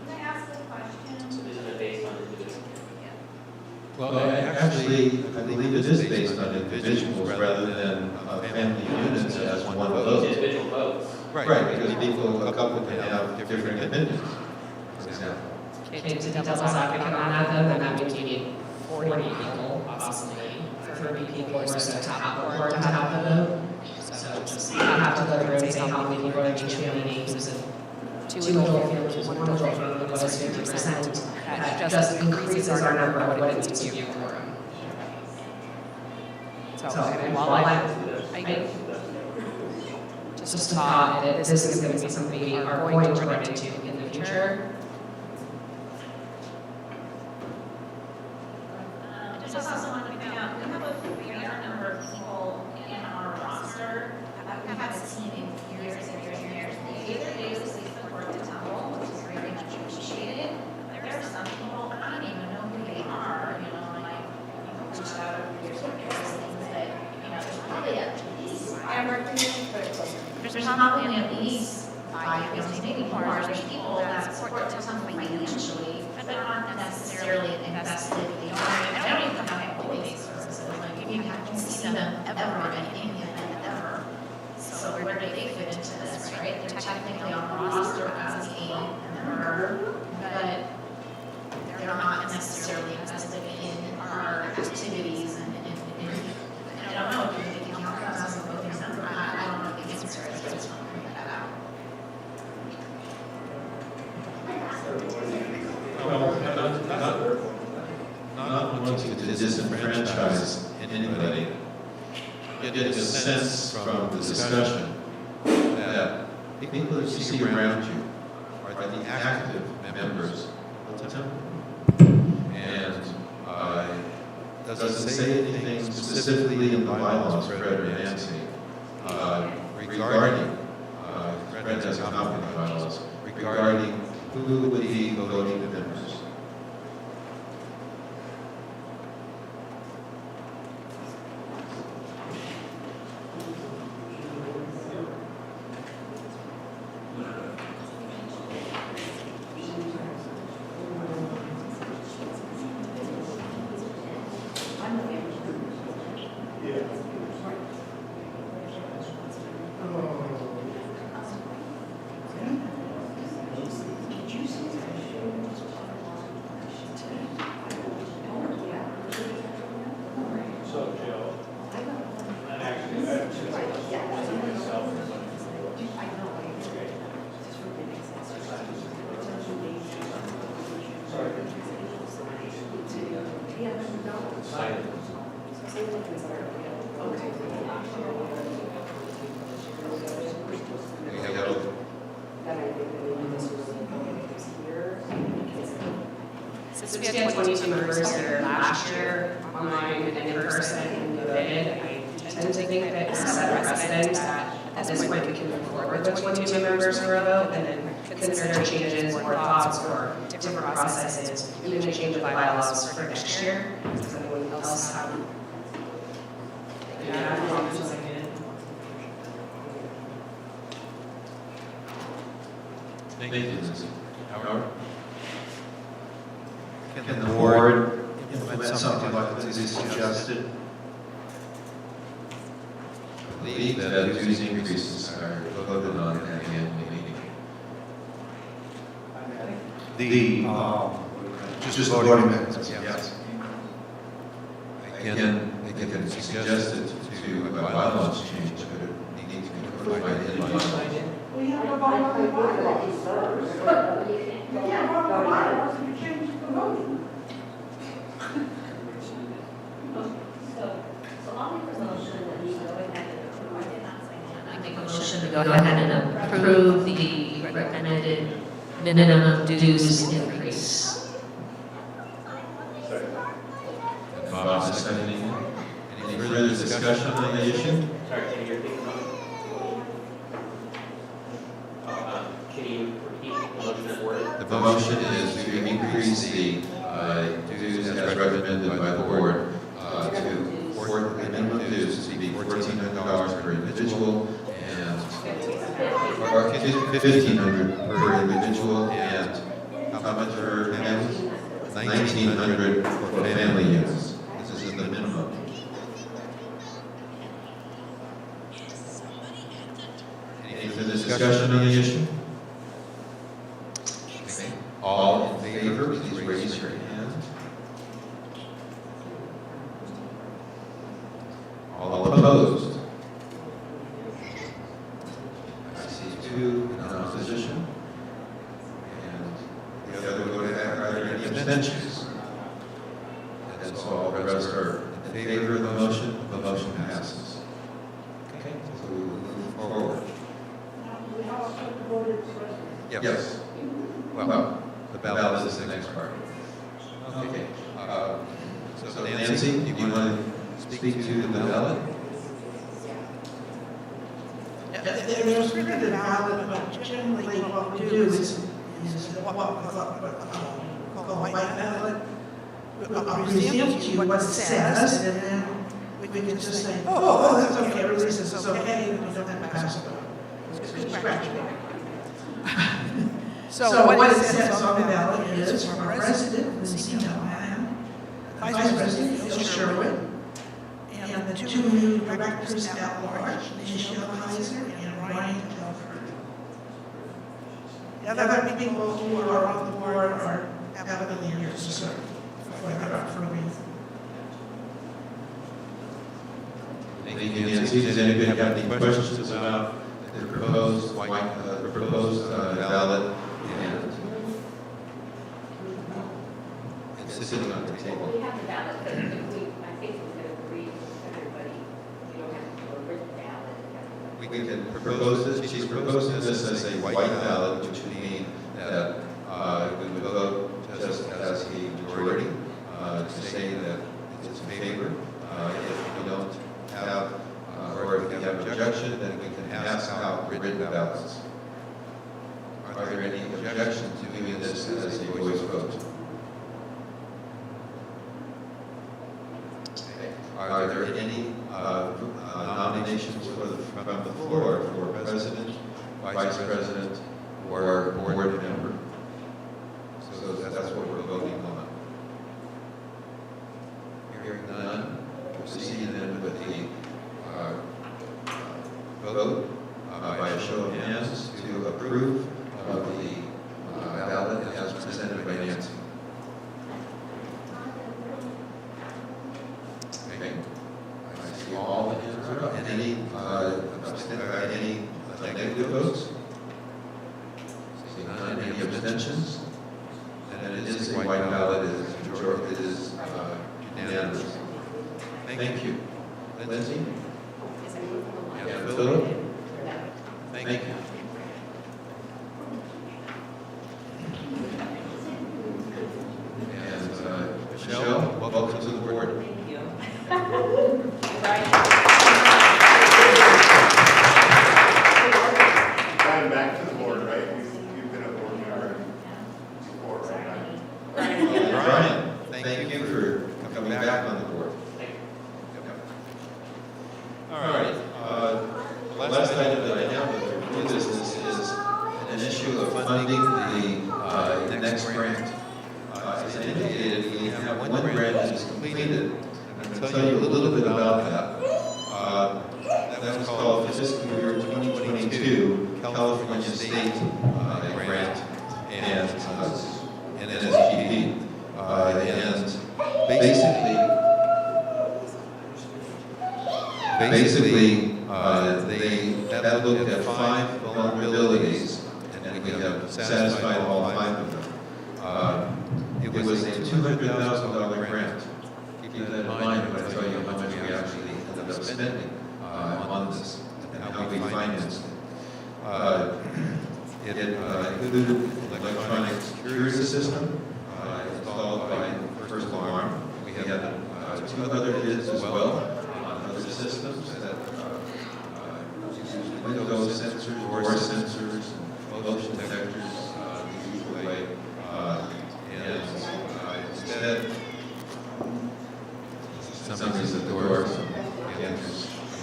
Can I ask the question? isn't it based on individual? Well, actually, I believe it is based on individuals rather than family units as one vote. Individual votes. Right, because people, a couple can have different opinions, for example. Okay, to devil's advocate on that, though, then that means you need 40 people, possibly, 30 people or so to have a board to have the vote. So just have to go through and say how many people are in each family names, and 2 adult families, 1 adult family, what is 50%? That just increases our number of what it needs to be a quorum. So, while I just a thought that this is going to be something we are going to run into in the future. Just also want to point out, we have a fair number of people in our roster that we haven't seen in years and years and years. They either use the support the temple, which is very much appreciated. There are some people, I don't even know who they are, like, reached out over years and years, things that, there's probably at least, there's probably at least 5 families, maybe more, there's people that support the temple financially, but they're not necessarily invested, they don't even have employee services, like, you can see them ever in any event ever. So where do they fit into this, right? They're technically on the roster as a member, but they're not necessarily invested in our activities and I don't know if they can count us as a voting member. I don't know the answer, I just want to point that out. Not wanting to disenfranchise anybody, get a sense from the discussion that people that you see around you are the active members of the temple. And doesn't say anything specifically in the bylaws, Fred or Nancy, regarding, Fred has a copy of the bylaws, regarding who would be voting members. Since we had 22 members here last year, online and in person, and voted, I tend to think that we set a precedent that at this point we can move forward with 22 members for a vote and then consider changes or thoughts or different processes, even a change of bylaws for next year. Does anyone else have? Thank you, Lindsay. Howard? Can the board implement something like Lindsay suggested? I believe that dues increases are voted on at the annual meeting. Just the voting mechanism, yes. Again, they can suggest it to a bylaws change, but it needs to be codified in bylaws. We have a bylaw. We can't vote on bylaws if you change the voting. So I'll make a motion that we go ahead and approve, I did not say that. I make a motion to go ahead and approve the recommended minimum dues increase. Bob is seconding. Any further discussion on the issue? Sorry, can you repeat the motion? Can you repeat the motion as worded? The motion is to increase the dues as recommended by the board the minimum dues to be $1,400 per individual and or $1,500 per individual and how much for families? $1,900 for family units. This is the minimum. Any further discussion on the issue? Okay. All in favor, please raise your hand. All opposed? I see two in opposition. And the other vote, are there any abstentions? And so all the rest are in favor of the motion passes. Okay, so we will move forward. We also voted to. Yes. Well, the ballot is the next part. Okay. So Nancy, do you want to speak to the ballot? There's printed ballot, but generally what we do is what called white ballot. I'll present to you what it says, and then we can just say, oh, that's okay, everybody says it's okay, and we don't have to pass it. It's scratch it. So what it says on the ballot is for our president, Lindsay Callahan, vice president, Phil Sherwood, and the two new directors at large, Michelle Heiser and Ryan Telford. The other people who are on the board are available here to serve for me. Thank you, Nancy. Does anybody have any questions about the proposed ballot and sitting on the table? We have the ballot, but if we, I think we could agree with everybody, you don't have to do a written ballot. We can propose this. She's proposing this as a white ballot, which would mean that we would vote just as a majority to say that it's in favor. If we don't have, or if we have objection, then we can pass out written ballots. Are there any objections to doing this as a voice vote? Are there any nominations from the floor for president, vice president, or board member? So that's what we're voting on. Hearing none, proceed then with the vote by a show of hands to approve of the ballot as presented by Nancy. Okay. I see all the hands are up. Any negative votes? See none. Any abstentions? And it is a white ballot. It is unanimous. Thank you. Lindsay? And Philip? Thank you. And Michelle, welcome to the board. Thank you. coming back on the board. All right. The last item that I have with new business is an issue of funding the next grant. As I indicated, we have one grant that is completed. I'm going to tell you a little bit about that. That was called Fiscal Year 2022 California State Grant and NSGP. And basically, that looked at 5 vulnerabilities, and we have satisfied all 5 of them. It was a $200,000 grant. Keep that in mind when I tell you how much we actually ended up spending on this and how we financed it. It included an electronic security system installed by First Alarm. We had 2 other bids as well on other systems that use window sensors, door sensors, and motion detectors the usual way. And instead, somebody's at the door, so the answers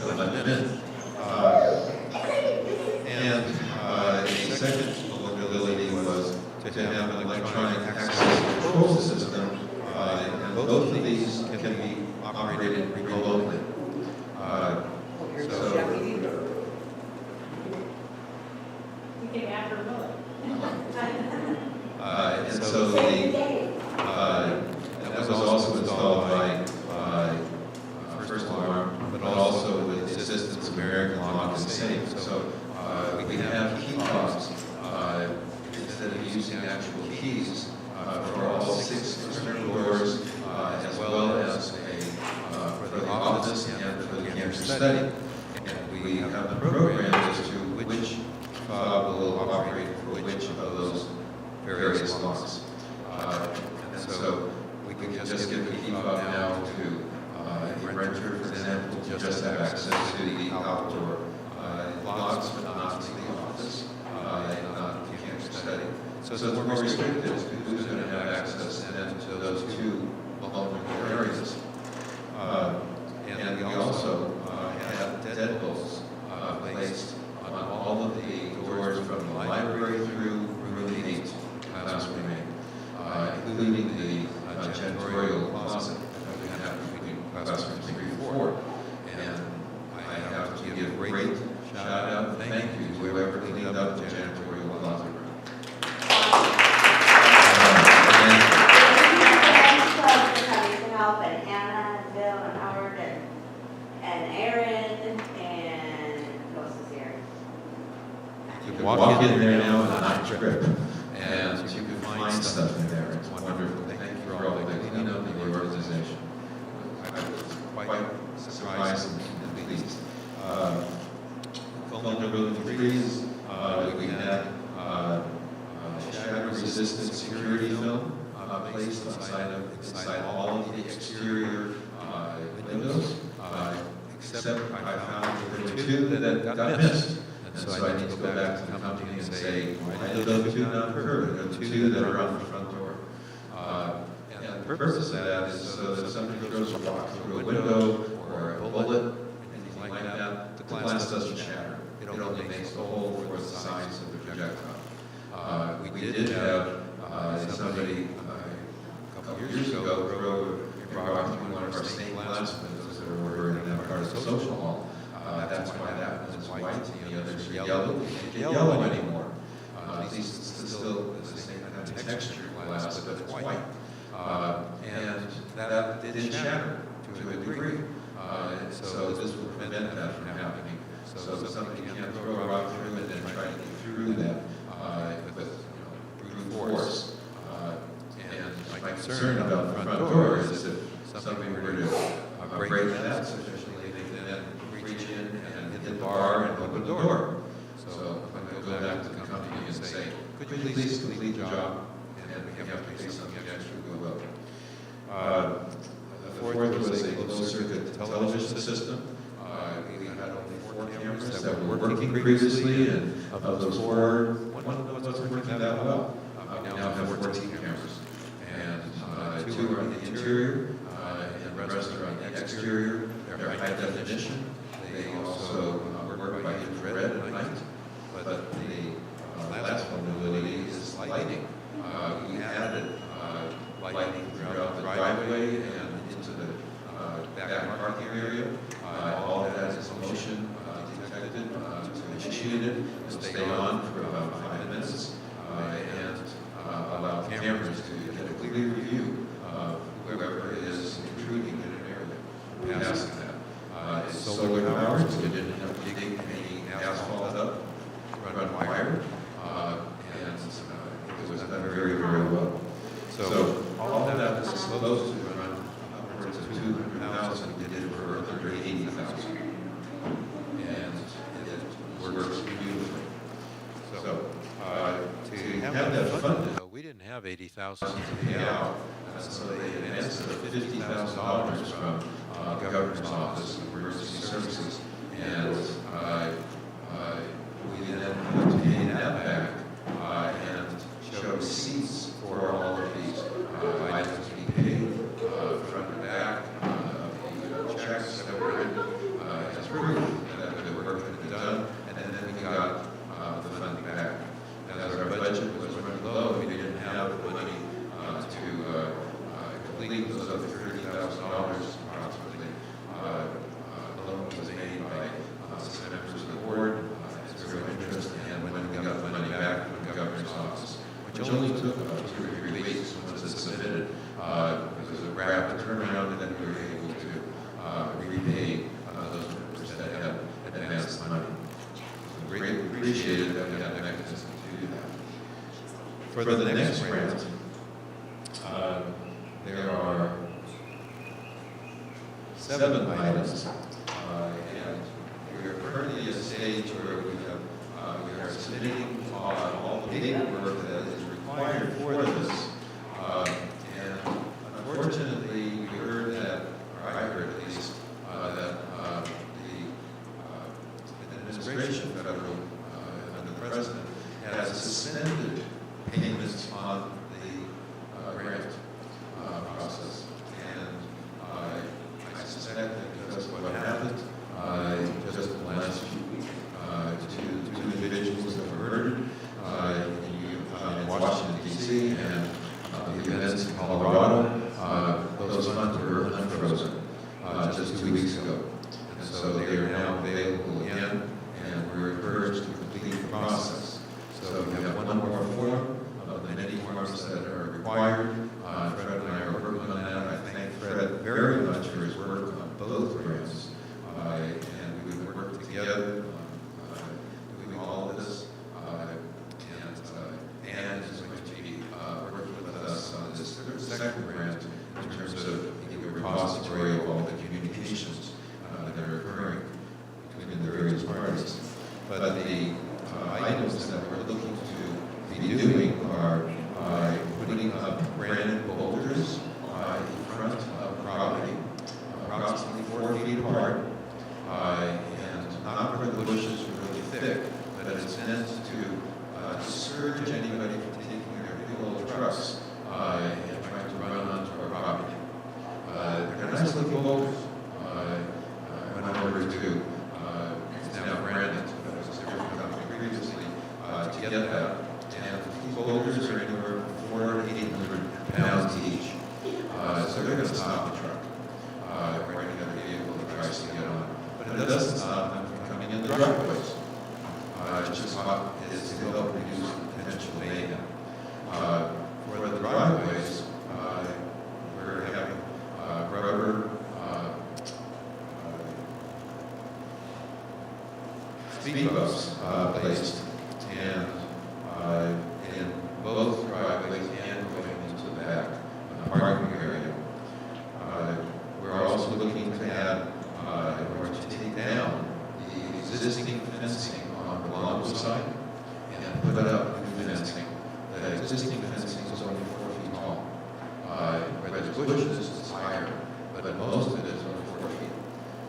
let them in. And the second vulnerability was to have an electronic access control system, and both of these can be operated remotely. We can add remote. And so that was also installed by First Alarm, but also with the assistance of American Lock and Safe. So we have key fobs instead of using actual keys for all 6 external doors, as well as for the office and for the campus study. And we have the program as to which fob will operate for which of those various locks. And so we can just give the key fob now to a renter, for example, just have access to the outdoor locks, but not to the office, and not to the campus study. So it's more restricted as to who's going to have access then to those 2 vulnerable areas. And we also have deadbolts placed on all of the doors from the library through room 8, classroom 8, including the janitorial closet that we have between classrooms 3 and 4. And I have to give a great shout out and thank you to whoever cleaned up the janitorial closet room. And Anna and Bill and Howard and Aaron and who else is here? You can walk in there now on a night trip, and you can find stuff in there. It's wonderful. Thank you for all the cleaning up in the organization. I was quite surprised and pleased. Vulnerability freeze, we had shatter-resistant security film placed inside all of the exterior windows, except I found there were 2 that got missed. And so I need to go back to the company and say, why did those 2 not occur? There are 2 that are on the front door. And the purpose of that is so that if somebody throws a rock through a window or a bullet, anything like that, the glass doesn't shatter. It only makes a hole for the size of the projectile. We did have somebody a couple of years ago throw a rock through one of our stained glass windows that were in that part of the social hall. That's why that one is white and the others are yellow. We can't get yellow anymore. At least it's still the same kind of texture glass, but it's white. And that didn't shatter to a degree. So this will prevent that from happening. So somebody can't throw a rock through it and try to get through that with brute force. And my concern about the front door is if somebody were to break that sufficiently, they can then reach in and hit the bar and open the door. So I'm going to go back to the company and say, could you please complete the job? And we have to pay something extra, we will. The fourth was a closed-circuit television system. We had only 4 cameras that were working previously, and of those 4, one wasn't working that well. We now have 14 cameras. And 2 are in the interior, definition. They also work by infrared at night. But the last vulnerability is lighting. We added lighting throughout the driveway and into the back parking area. All of that is motion detected, to initiate it, and stay on for about 5 minutes, and allow cameras to get a clear view of whoever is intruding in an area, passing that. It's solar powered, so we didn't have to dig any asphalt up, run wire, and it was done very, very well. So all of that was supposed to run upwards of 200,000. We did it for under 80,000, and it works beautifully. So to have that funded, we didn't have 80,000 to pay out, and so they advanced $50,000 from the governor's office of emergency services, and we then had to pay that back and show receipts for all of these items to be paid, front and back, the checks that were written as proof that the work had been done, and then we got the funding back. As our budget was running low, we didn't have the money to complete those other $30,000 approximately. The loan was made by some members of the board, zero interest, and when we got the money back from the governor's office, which only took about 2 or 3 weeks once it's submitted, it was a rapid turnaround, and then we were able to repay those members that had advanced money. We greatly appreciated that we had a mechanism to do that. For the next grant, there are 7 items, and we are currently at a stage where we are submitting all the paperwork that is required for this. And unfortunately, we heard that, or I heard at least, that the administration, federal, under the president, has suspended payments on the grant process. And I suspect that because of what happened just in the last few weeks, two individuals that were murdered in Washington, D.C., and the events in Colorado, those funds were unfrozen just 2 weeks ago. And so they are now available again, and we're encouraged to complete the process. So we have one more form of the many forms that are required. Fred and I are working on that. I thank Fred very much for his work on both grants, and we would work together doing all of this. And is going to be working with us on this second grant in terms of the repository of all the communications that are occurring between the various parties. But the items that we're looking to be doing are putting up granite boulders in front of property, approximately 4 feet apart, and not where the bushes are really thick, but it's meant to discourage anybody from taking their big old trucks and trying to run onto our property. They're nice looking boulders. I went over to, it's now granite, but it was a different company previously, to get that. And these boulders are anywhere from 400 to 800 pounds each. So they're going to stop the truck. We're going to have a vehicle that tries to get on. But it doesn't stop them from coming in the driveways. Just is to help reduce potential mayhem. For the driveways, we're having rubber speed bumps placed, and in both driveways and going into the back parking area. We're also looking to add, or to take down the existing fencing on the Blanco side and put up new fencing. The existing fencing is only 4 feet tall. Where there's bushes, it's higher, but most of it is only 4 feet.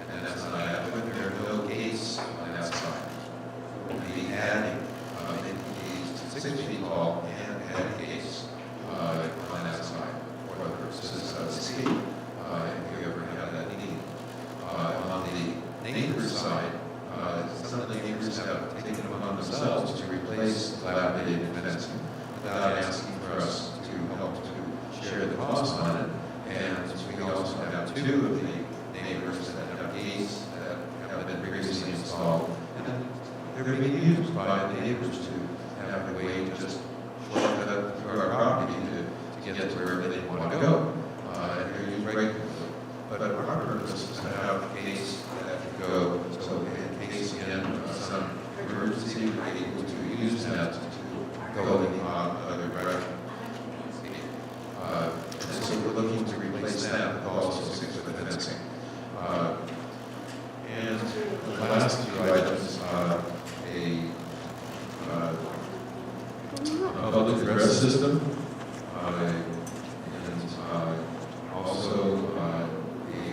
And that's not adequate. There are no gates on that side. We'll be adding these 6 feet tall and add gates on that side for the purposes of escape, if you ever have that need. On the two of the neighbors that have gates that have been previously installed, and then they're being used by the neighbors to have a way to just flow through our property to get to wherever they want to go. And they're used regularly. But our purpose is to have gates that go, so in case again some emergency, we're able to use that to go in the other direction. And so we're looking to replace that with also 6-foot fencing. And the last two items, a public address system, and also a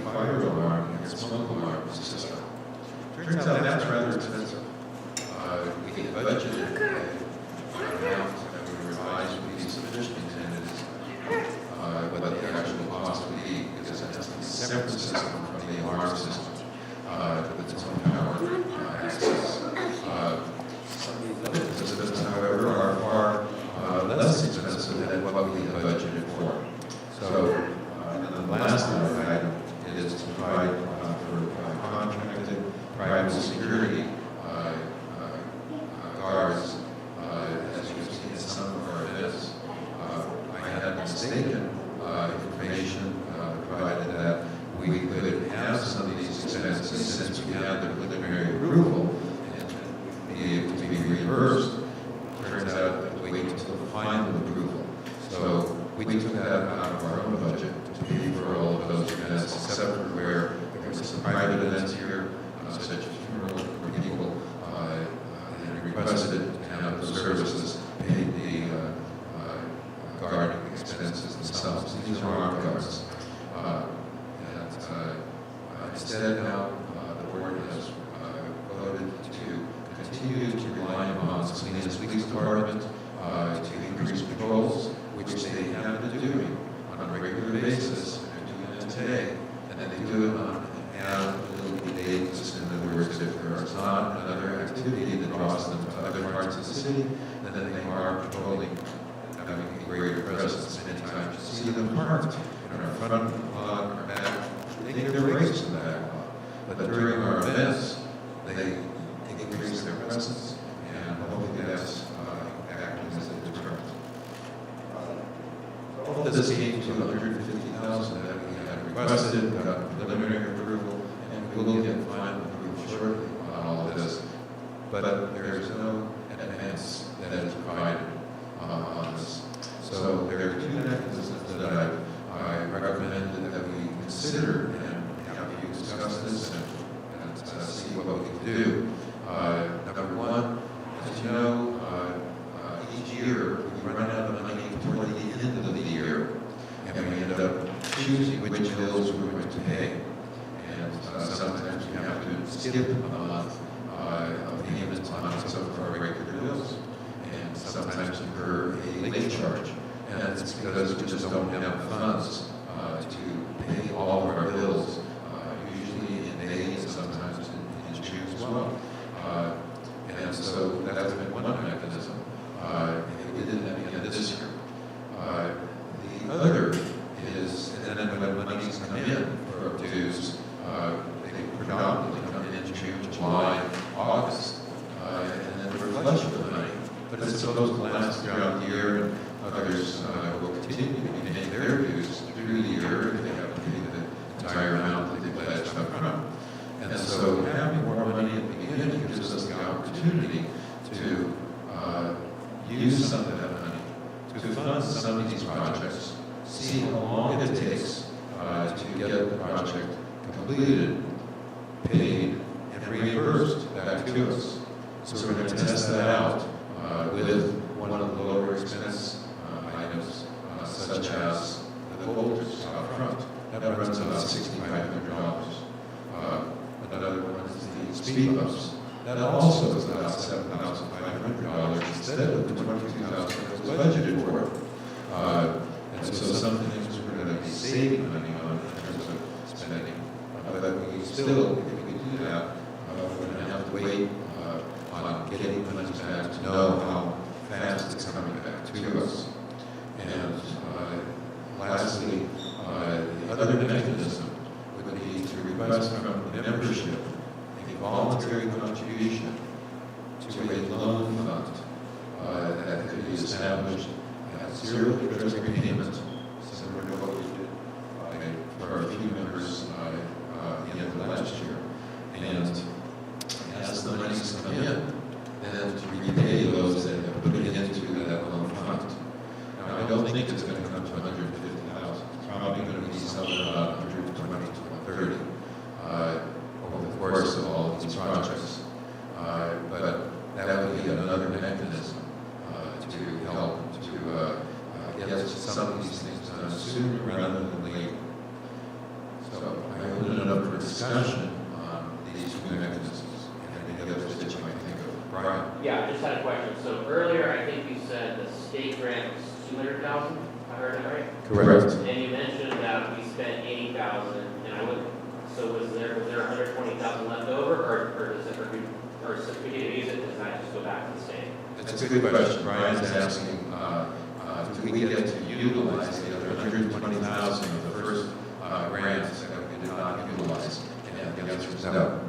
fire alarm and smoke alarm system. Turns out that's rather expensive. We budgeted amount that we revised would be sufficient, and it's what the actual cost would be, because it has to be a separate system from the alarm system with its own power access. Some of the systems, however, are far less expensive than what we had budgeted for. So, and the last item is to provide for contracted private security guards, as you've seen in some of our events. I had mistaken information provided that we could have some of these expenses since we had the preliminary approval and be able to be reimbursed. Turns out that we wait until the final approval. So we took that out of our own budget to pay for all of those events, except for where there was some private events here, such as funerals for people, and requested to have those services pay the guard expenses themselves. These are our guards. Instead, now the board has voted to continue to rely upon Salinas Police Department to increase patrols, which they have been doing on a regular basis. They're doing it today, and then they do it on an ad-lib basis. In other words, if there is not another activity that draws them to other parts of the city, then they are patrolling, having a greater presence. Many times you see them parked in our front lawn, our back. They take their breaks in the back lawn. But during our events, they increase their presence, and hopefully that's acting as a deterrent. All of this came to $150,000 that we had requested, got preliminary approval, and we will get final approval shortly on all of this. But there is no advance that is provided on this. So there are two mechanisms that I recommend that we consider, and have you discuss this and see what we can do. Number one, as you know, each year we run out of money toward the end of the year, and we end up choosing which bills we're going to pay. And sometimes we have to skip a month of payments on some of our regular bills, and sometimes incur a late charge. And it's because we just don't have the funds to pay all of our bills, usually in May and sometimes in June as well. And so that's been one mechanism. And we did that again this year. The other is, and then when monies come in for dues, they predominantly come in June, July, August, and then we're flush with the money. But it's supposed to last throughout the year, and others will continue to be paying their dues through the year if they have to pay the entire amount that they pledged up front. And so having more money at the beginning gives us the opportunity to use some of that money to fund some of these projects, see how long it takes to get the project completed, paid, and reimbursed back to us. So we're going to test that out with one of the lower expense items, such as the voltage out front. That runs about $6,500. Another one is the speed bumps. That also is about $7,500 instead of the $22,000 that was budgeted for. And so some things we're going to be saving money on in terms of spending. But we still, if we do that, we're going to have to wait on getting the money back to know how fast it's coming back to us. And lastly, the other mechanism request from membership a voluntary contribution to a loan fund that could be established at zero interest repayment, similar to what we did for a few members at the end of last year. And as the monies come in, then to repay those that have put it into that loan fund. Now, I don't think it's going to come to 150,000. It's probably going to be somewhere about 120 to 130 over the course of all of these projects. But that would be another mechanism to help to get some of these things done sooner rather than later. So I open it up for discussion on these two mechanisms and any others that you might think of. Brian? Yeah, I just had a question. So earlier, I think you said the state grant was 200,000. I heard that right? Correct. And you mentioned that we spent 80,000, and I would. So was there 120,000 left over, or does it, or if we didn't use it, does that just go back to the state? That's a good question. Brian's asking, do we get to utilize the other 120,000 of the first grants that we did not utilize? And the answer is no.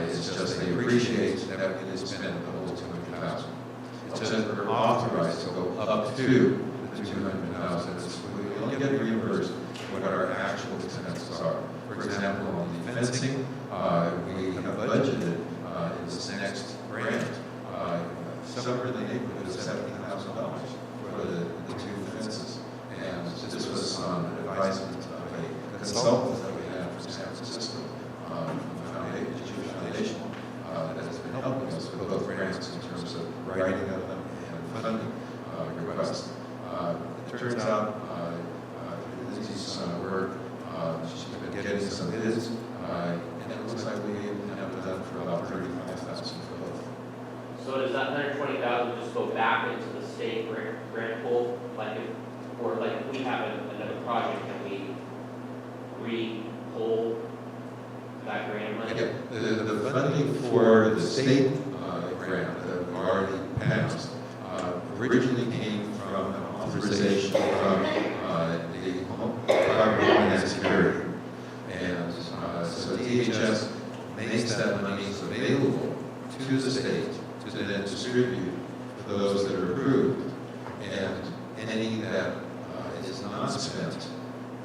It's just they appreciate that we did spend the whole 200,000. It says we're authorized to go up to the 200,000. We only get reimbursed what our actual expenses are. For example, on the fencing, we have budgeted in this next grant somewhere in the neighborhood of $70,000 for the two fences. And this was on advisement of a consultant that we have from San Francisco, Jewish Foundation, that has been helping us with both grants in terms of writing of them and funding requests. It turns out, through Lindsay's work, she's been getting some bids, and it looks like we have done for about $35,000 for both. So does that 120,000 just go back into the state grant pool, like if we have another project, can we re-pull that grant money? Again, the funding for the state grant that we already passed originally came from an authorization from the Department of Homeland Security. And so DHS makes that money available to the state to then distribute for those that are approved. And any that is not spent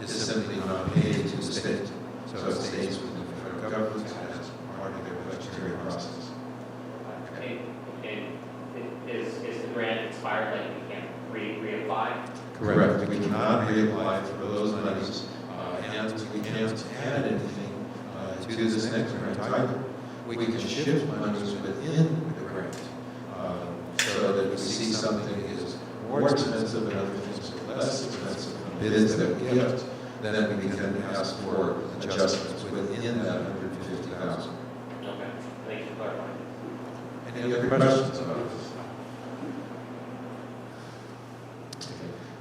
is simply not paid to the state. So it stays with the federal government as part of their budgetary process. And is the grant expired, like we can't reapply? Correct. We cannot reapply for those monies, and we can't add anything to this next grant either. We can shift monies within the grant so that we see something is more expensive and other things are less expensive from bids that we get, then we can ask for adjustments within that 150,000. Okay, thank you for clarifying. Any other questions about this?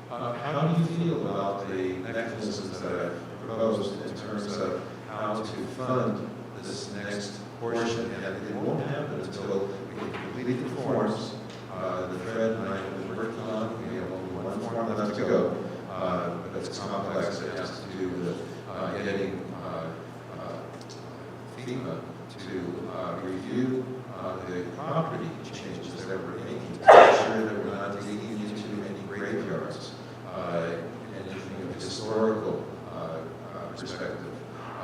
How do you feel about the mechanisms that I proposed in terms of how to fund this next portion? And it won't happen until we can complete the forms that Fred and I have been working on. We have only one form left to go, but it's complex. It has to do with getting FEMA to review the property changes that we're making to make sure that we're not digging into any graveyards, anything of historical perspective.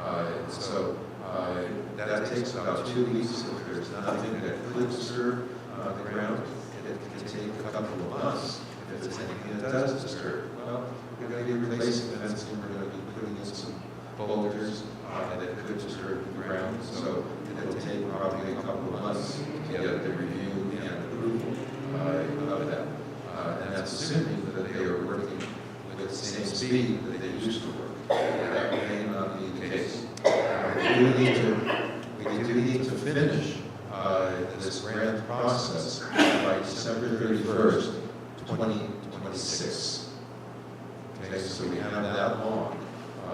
And so that takes about 2 weeks. If there's nothing that could disturb the ground, it can take a couple of months. If there's anything that does disturb, well, we're going to be replacing fencing, we're going to be putting in some boulders that could disturb the ground. So it'll take probably a couple of months to get the review and approval of that. And that's assuming that they are working with the same speed that they used to work. That may not be the case. We do need to finish this grant process by December 31st, 2026. Okay, so we have that long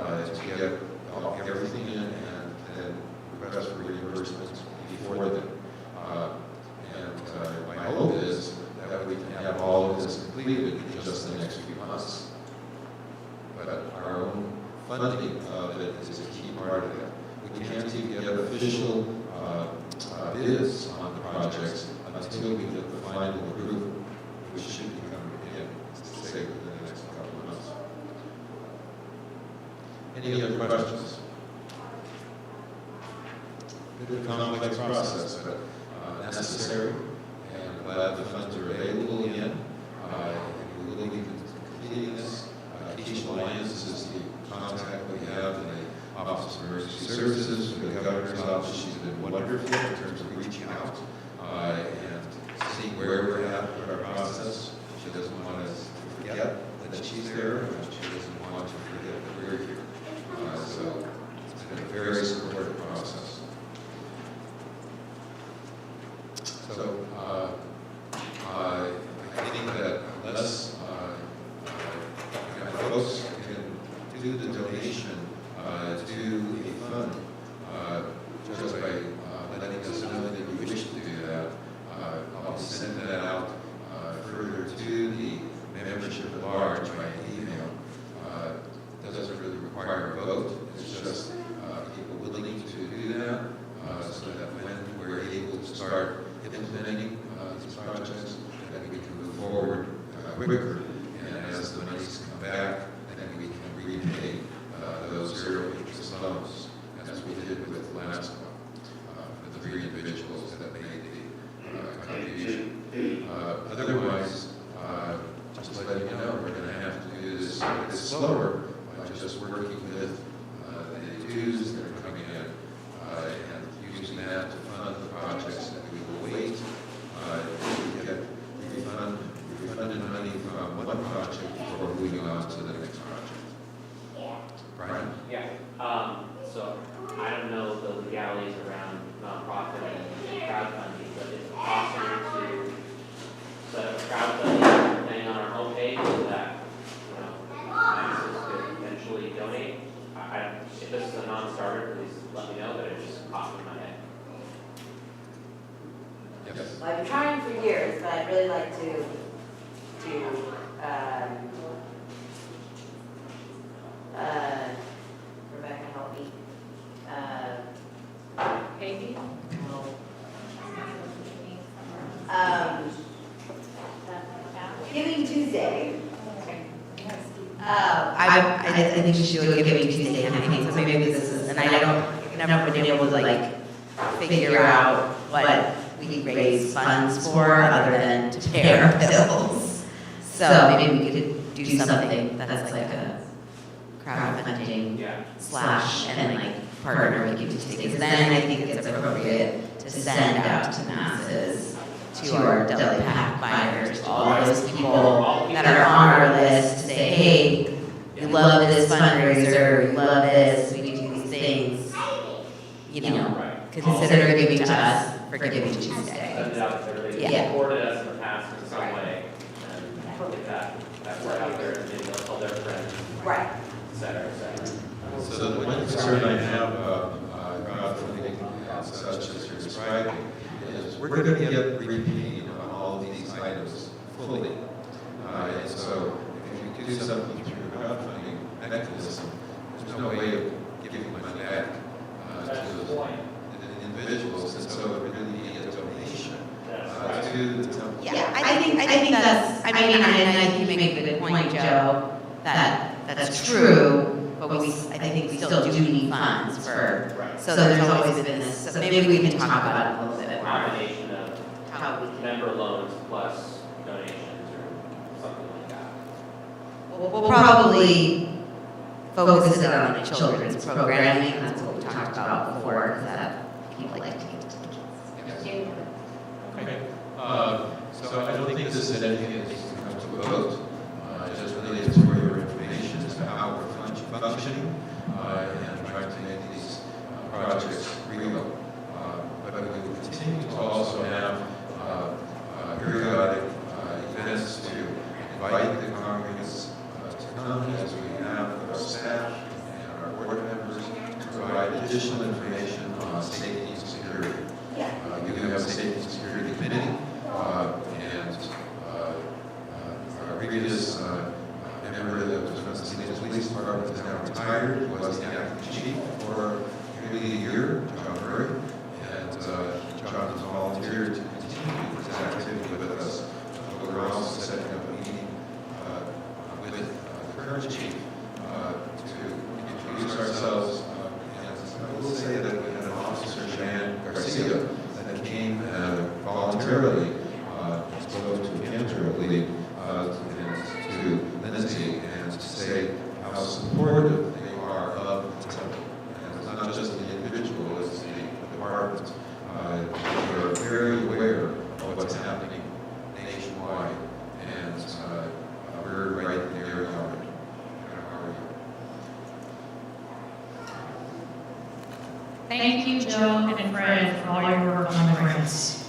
to get everything in and then request for reimbursement before then. And my hope is that we can have all of this completed in just the next few months. But our own funding of it is a key part of that. We official bids on the projects until we get the final approval, which should be coming in, say, within the next couple of months. Any other questions? Bit of a complex process, but necessary, and glad the funds are available again. We will be completing this. Keisha Lyons is the contact we have in the Office of Emergency Services, with the Governor's Office. She's been wonderful in terms of reaching out and seeing where we're at with our process. She doesn't want us to forget that she's there, and she doesn't want to forget that we're here. So it's been a very supportive process. So I think that unless folks can do the donation to a fund, just by letting us know that you wish to do that, I'll send that out further to the membership at large by email. It doesn't really require a vote. It's just people willing to do that, so that when we're able to start implementing these projects, that we can move forward quicker, and as the monies come back, then we can repay those zero interest loans, as we did with the last one, for the 3 individuals that made the contribution. Otherwise, just to let you know, we're going to have to do this a bit slower by just working with the dues that are coming in and using that to fund the projects that we will wait to get refunded money from one project before moving on to the next project. Brian? Yeah, so I don't know the legalities around nonprofit and crowdfunding, but it's possible to set up crowdfunding thing on our homepage so that, masses could eventually donate. If this is a non-starter, please let me know, but it just popped in my head. Yes. Well, I've been trying for years, but I'd really like to Rebecca, help me. Peggy? Giving Tuesday. I think we should do a Giving Tuesday campaign, so maybe this is, and I've never been able to figure out what we raise funds for other than to pay our bills. So maybe we could do something that's like a crowdfunding slash and partner with Giving Tuesday, because then I think it's appropriate to send out to masses, to our deli pack buyers, all those people that are on our list, to say, hey, we love this fundraiser, we love this, we do these things, consider giving to us for Giving Tuesday. Send it out there, they supported us in the past in some way, and get that word out there, and maybe they'll tell their friends, et cetera, et cetera. So the one concern I have about crowdfunding, such as you're describing, is we're going to get repaid on all of these items fully. And so if you do something through a crowdfunding mechanism, there's no way of giving money back to those individuals, and so it would really be a donation to the temple. Yeah, I think that's, and I think you make a good point, Joe, that's true, but I think we still do need funds for, so there's always been this, so maybe we can talk about it a little bit more. Combination of How we can, member loans plus donations or something like that. we'll probably focus it on the children's programming, that's what we talked about before, because that people like to give to the kids. Okay. So I don't think this is anything that needs to come to a vote. Just really it's for your information as to how we're functioning and trying to make these projects real. But we will continue to also have periodic events to invite the congregants to come as we have with our staff and our board members to provide additional information on safety and security. We do have a safety and security committee, and our previous member that was from the St. Police Department is now retired, was the acting chief for nearly a year, John Murray. Thank you, Joe and Fred, for all your work on the grants.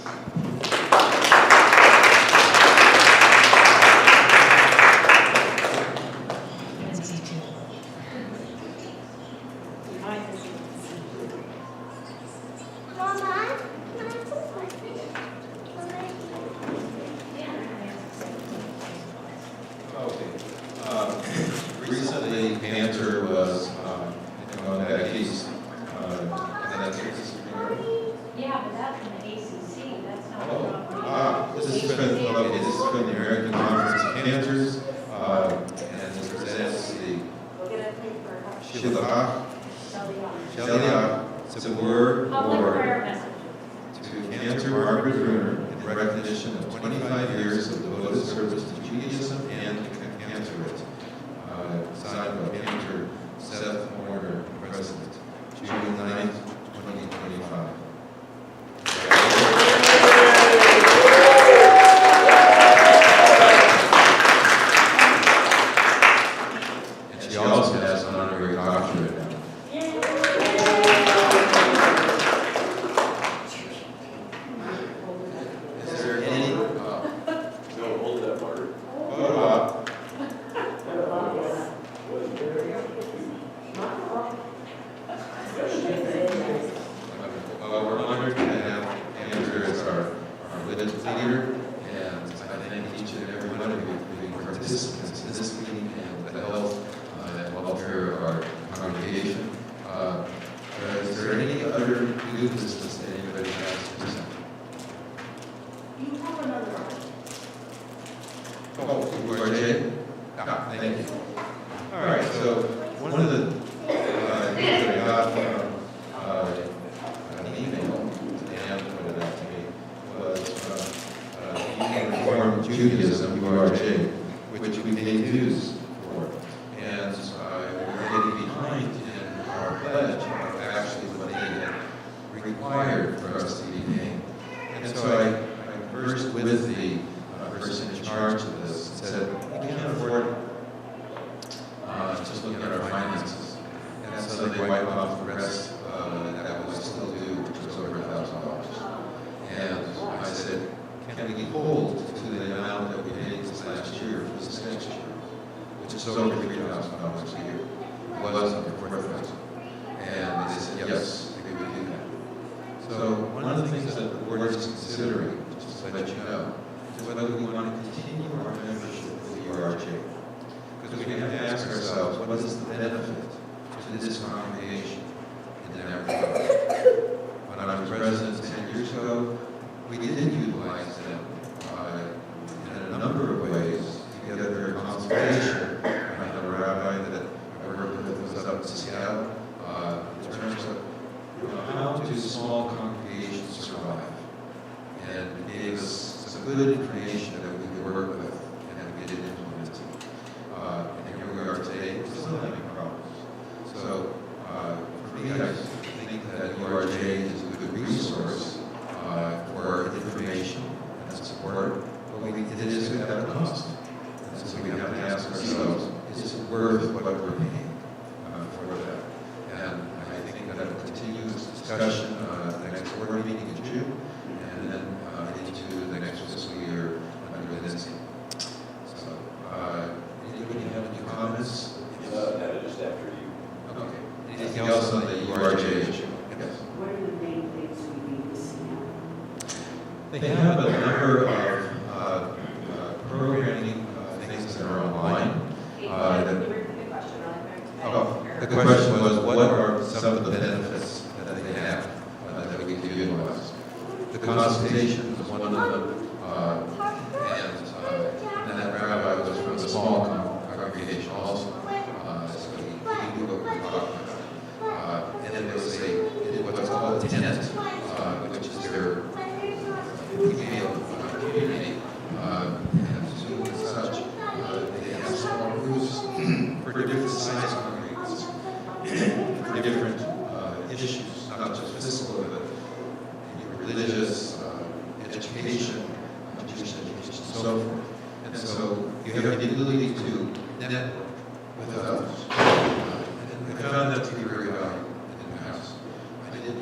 Recently, cancer was going back east. And that's Yeah, but that's from the ACC, that's not from. this is from the American Conference of Cancers, and this presents the Shelia Sabur Award to Cancer Margaret Bruner in recognition of 25 years of devoted service to Judaism and cancer. Signed by Painter Seth Warner, President, June 9th, 2025. And she also has an honorary doctorate now. Is there any? No, hold that part. We're honored to have Andrew as our religious leader, and I thank each and every one of you for being participants in this meeting and the health and welfare of our congregation. Is there any other new business that anybody has to present? You have another one. Oh, you are Jay? Thank you. All right, so one of the things that I got from an email, Dan pointed out to me, was Union Reform Judaism, URJ, which we paid dues for. And we're getting behind in our pledge of actually what they had required for us to be paying. And so I conversed with the person in charge of this and said, we can't afford just looking at our finances. And so they wiped off the rest that was still due, which was over $1,000. And I said, can we hold to the amount that we paid this last year for this next year, which is over $3,000 a year. It was under $4,000. And they said, yes, they would do that. So one of the things that the board is considering, just to let you know, is whether we want to continue our membership with the URJ. Because we have to ask ourselves, what is the benefit to this congregation in that regard? When I was president 10 years ago, we did utilize them in a number of ways to get their consultation. I had a rabbi that I worked with was up in Seattle in terms of how do small congregations survive. And it gave us some good information that we could work with and that we did implement. And here we are today, we're still having problems. So for me, I think that URJ is a good resource for information and support, but it is at a cost. And so we have to ask ourselves, is it worth what we're paying for that? And I think that a continuous discussion the next board meeting in June, and then into the next fiscal year under Lindsay. So, anybody have any comments? Just after you. Okay. Anything else on the URJ issue? Yes. What are the main things we need to see? They have a number of programming things that are online. The question was, what are some of the benefits that they have that we can utilize? The consultation was one of them, and that rabbi was from a small congregation also. So he knew what we were talking about. And then there was what's called a tent, which is their female community, and Zoom and such. They have small groups for different size congregations, for different issues, not just physical, but religious, education, Jewish education, and so forth. And so you have the ability to network with others. And I found that to be very valuable in the past. I didn't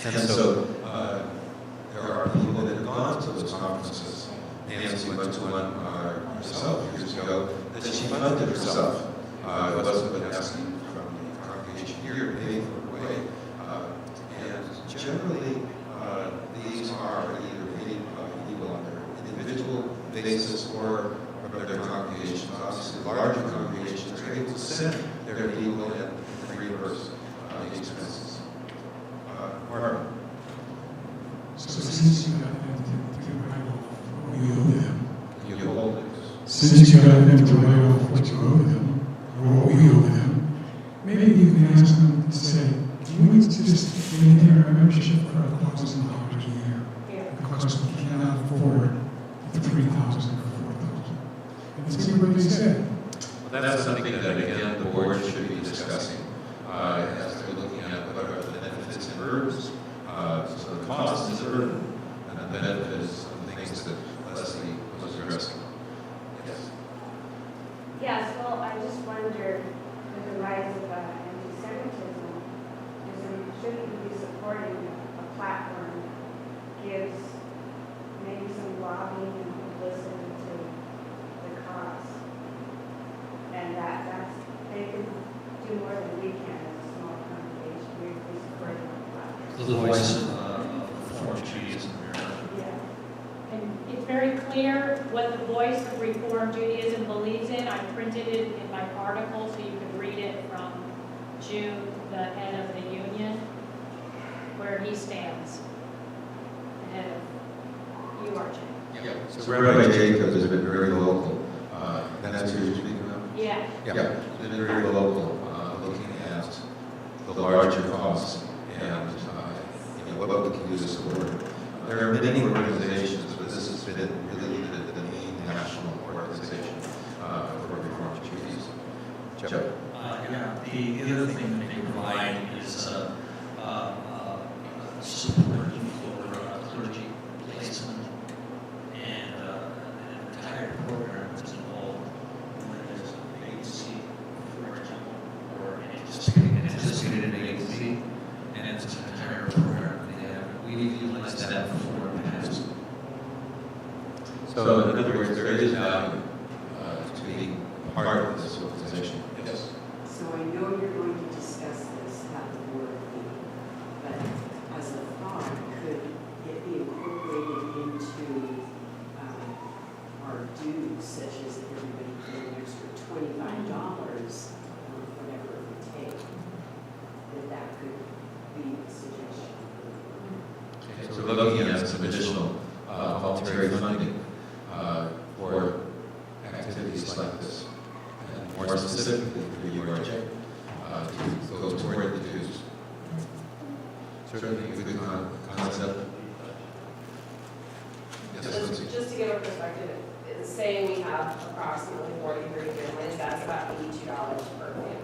And so there are people that have gone to those conferences. Nancy went to one herself years ago that she funded herself. It wasn't but asking from the congregation here to pay for her way. And generally, these are either paid by people on their individual basis or from their congregations. Obviously, larger congregations are able to send their people and reimburse the expenses. Mark. So since you got them to write off what we owe them, You hold it. since you got them to write off what you owe them, or what we owe them, maybe you can ask them to say, can we just maintain our membership for $1,000 a year? Because we cannot afford the $3,000 or $4,000. And see what they say. Well, that's something that, again, the board should be discussing as they're looking at what are the benefits and burdens. So the cost is a burden, and the benefit is some things that Leslie was addressing. Yes. Yes, well, I just wonder, with the rise of anti-Semitism, shouldn't we be supporting a platform that gives maybe some lobbying and publicity to the cause? And that's, they can do more than we can as a small congregation. We support them. The voice of Reform Judaism. Yeah. And it's very clear what the voice of Reform Judaism believes in. I printed it in my article so you can read it from June, the head of the union, where he stands, the head of URJ. Yeah. So Rabbi Jacob has been very local. That's who you're speaking of? Yeah. Yeah, he's been very local, looking at the larger costs and what we can do to support it. There are many organizations, but this has been really the main national organization for Reformed Judaism. Joe? Yeah, the other thing that they provide is support for clergy placement and an entire program that's involved when there's a vacancy, for example, or an anticipated vacancy, and it's an entire program that they have. We utilized that before in the past. So in other words, there is value to being part of this organization. Yes. So I know you're going to discuss this at the board meeting, but as a thought, could it be incorporated into our dues, such as if everybody paid an extra $25 or whatever it would take, that could be a suggestion. Okay, so we're looking at some additional voluntary funding for activities like this, and more specifically for URJ, to go toward the dues. Certainly a good concept. Yes, Just to give a perspective, say we have approximately 43 families, that's about $82 per family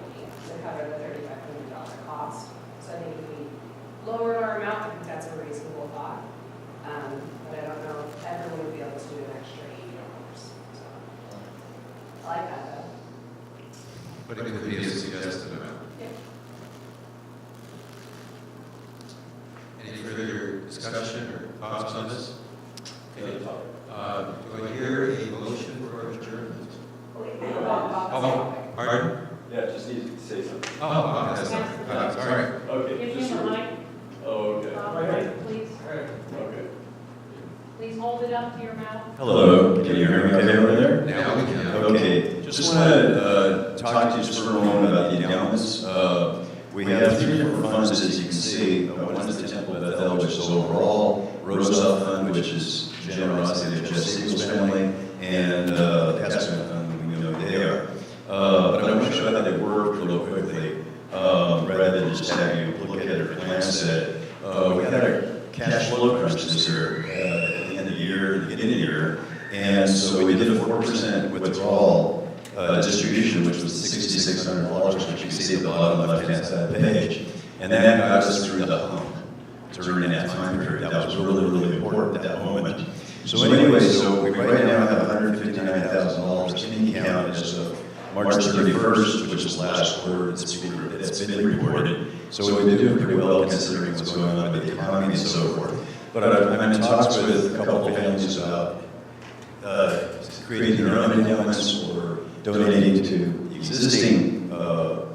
to cover the $3,500 cost. So I think if we lowered our amount, I think that's a reasonable thought. But I don't know if everyone would be able to do an extra $80. So I like that though. but it could be a suggested amount. Yeah. Any further discussion or thoughts on this? Okay. Do I hear a motion for adjournment? Oh, pardon? Yeah, just need to say something. Oh, that's sorry. Okay. Give him the mic. Oh, okay. Please. Okay. Please hold it up to your mouth. Hello, can you hear me okay over there? Now we can. Okay, just want to talk to you just for a moment about the endowments. We have three different funds, as you can see. One is the Temple of Bethel, which is overall, Rosa Fund, which is generosity of Jeff Siegel's family, and the Testament Fund, we know there. But I want to show you how they work real quickly, rather than just have you look at it or glance at it. We had a cash flow crunch this year at the end of the year, the beginning of the year, and so we did a 4% withdrawal distribution, which was $6,600, which you can see at the bottom left-hand side of the page, and that got us through the hump during that time period. That was really, really important at that moment. So anyway, so we right now have $159,000 in the account as of March 31st, which is last quarter, that's been reported. So we've been doing pretty well considering what's going on with the economy and so forth. But I'm in talks with a couple of families about creating their own endowments or donating to existing endowment.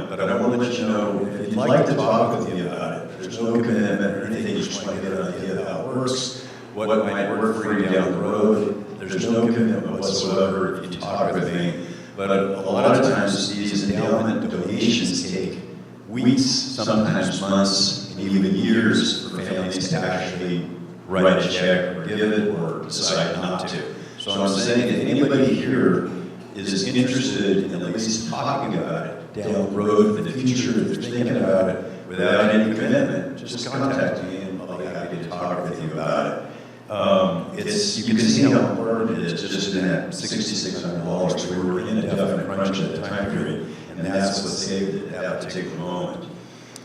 But I want to let you know, if you'd like to talk with me about it, there's no commitment or anything, you just want to get an idea of how it works, what might work for you down the road. There's no commitment whatsoever if you talk with me. But a lot of times these endowment donations take weeks, sometimes months, and even years for families to actually write a check or give it or decide not to. So I'm saying if anybody here is interested in at least talking about it down the road in the future, if they're thinking about it without any commitment, just contact me and I'll be happy to talk with you about it. You can see how important it is just in that $6,600. We were in a definite crunch at the time period, and that's what saved it at that particular moment.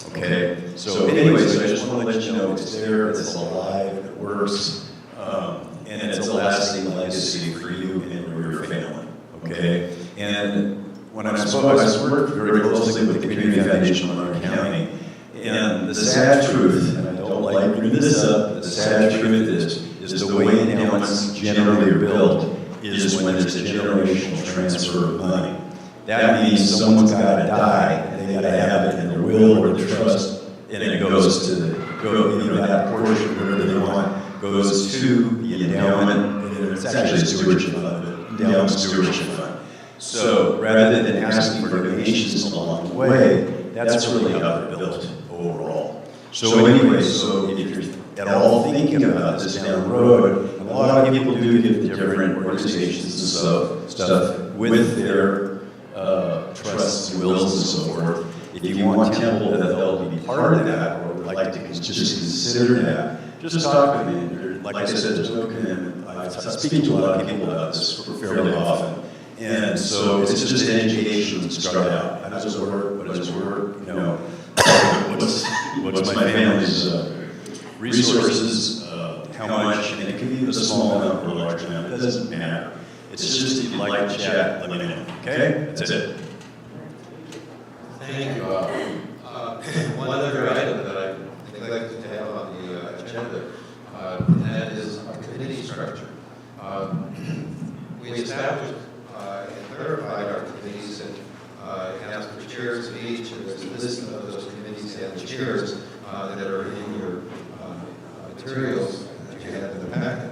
Okay, so anyways, I just want to let you know it's there, it's alive, it works, and it's a lasting legacy for you and your family. Okay, and when I worked very closely with the Community Foundation of Monroe County, and the sad truth, and I don't like bringing this up, the sad truth is the way endowments generally are built is when there's a generational transfer of money. That means someone's got to die, and they got to have it in their will or their trust, and it goes to that portion, whatever they want, goes to the endowment, and it's actually a stewardship fund, endowment stewardship fund. So rather than asking for donations along the way, that's really how they're built overall. So anyway, so if you're at all thinking about this down the road, a lot of people do give to different organizations and stuff with their trusts and wills and so forth. If you want Temple Bethel to be part of that, or would like to just consider that, just talk to me. Like I said, there's no commitment. I speak to a lot of people about this fairly often. And so it's just an education to start out. How does it work? What does it work? You know, what's my family's resources, how much, and it can be a small amount or a large amount. It doesn't matter. It's just if you'd like to chat, let me know. Okay? That's it. Thank you. One other item that I neglected to have on the agenda, and that is our committee structure. We established and clarified our committees and asked for chairs of each, and there's a list of those committees and the chairs that are in your materials that you have in the packet.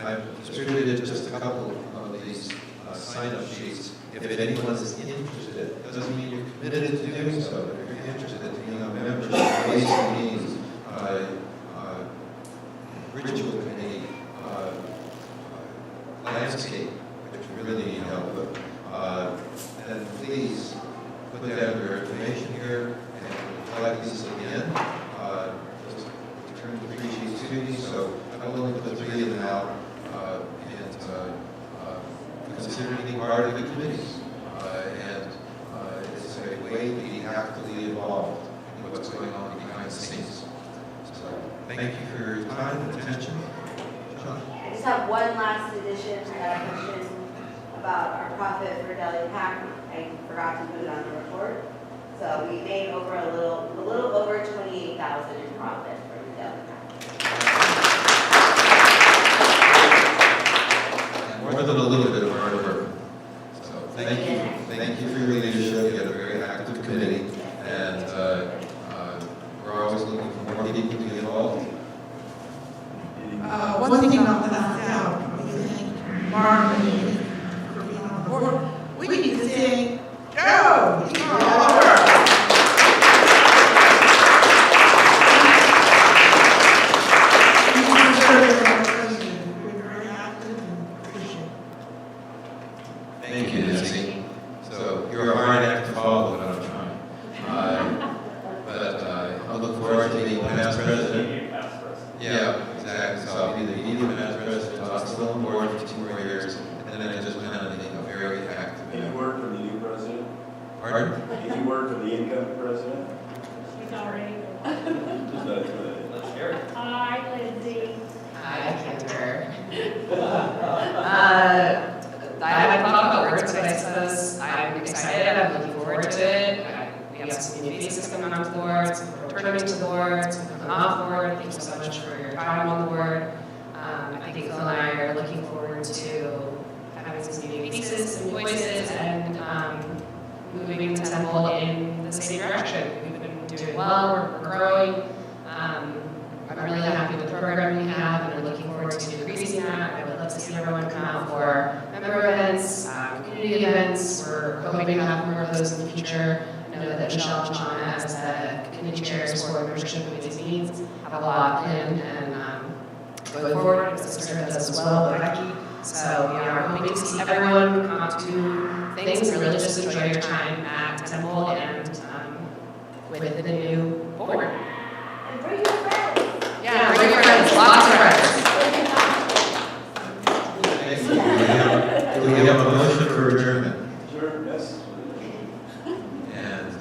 I've distributed just a couple of these sign-up sheets. If anyone is interested, it doesn't mean you're committed to doing so, but if you're interested in being a member of the Ways and Means, Ritual Committee, Landscape, which we really need help with, then please put down your information here and collect these again. Just return the 3 sheets to me, so I'm willing to put 3 of them out and consider being part of the committees. And it's a way to be actively involved in what's going on behind the scenes. So thank you for your time and attention. John? I just have one last addition. I got a question about our profit for Deli Pack. I forgot to put it on the report. So we made over a little over $28,000 in profit for the Deli Pack. More than a little bit of hard work. So thank you for your leadership. You have a very active committee, and we're always looking for more people to be involved. One thing I'll put out, we thank Mark and Amy for being on board. We need to say, go! Keep on all over. Thank you, Nancy. So you're a hard act to follow, but I'm trying. But I look forward to being past president. Yeah, exactly. So I'll be the immediate past president. I'll still on board for 2 more years, and then I just went on being a very active. Did you work for the new president? Pardon? Did you work for the incoming president? She's already. Let's hear it. Hi, Lindsay. Hi, Kendra. I haven't thought about words, but I suppose I'm excited. I'm looking forward to it. have some new faces coming onto the board, some who are returning to the board, some who come off board. Thank you so much for your time on the board. I think Phil and I are looking forward to having some new faces, some new voices, and moving the temple in the same direction. We've been doing well, we're growing. I'm really happy with the program we have, and I'm looking forward to increasing that. I would love to see everyone come out for member events, community events. We're hoping to have more of those in the future. I know that Michelle and Shauna, as the committee chairs for membership committees meetings, have a lot planned, and going forward, my sister does as well, but Becky. So we are hoping to see everyone come out to things and really just enjoy your time at Temple and with the new board. And bring your friends. Yeah, bring your friends, lots of friends. Do we have a motion for adjournment? Sure, yes. And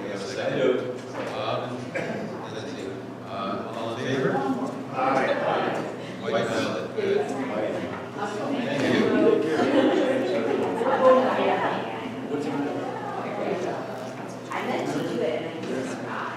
we have a second. Bob and Lindsay. All in favor? Aye. White ballot. Good. Thank you. I meant to do it and I just forgot.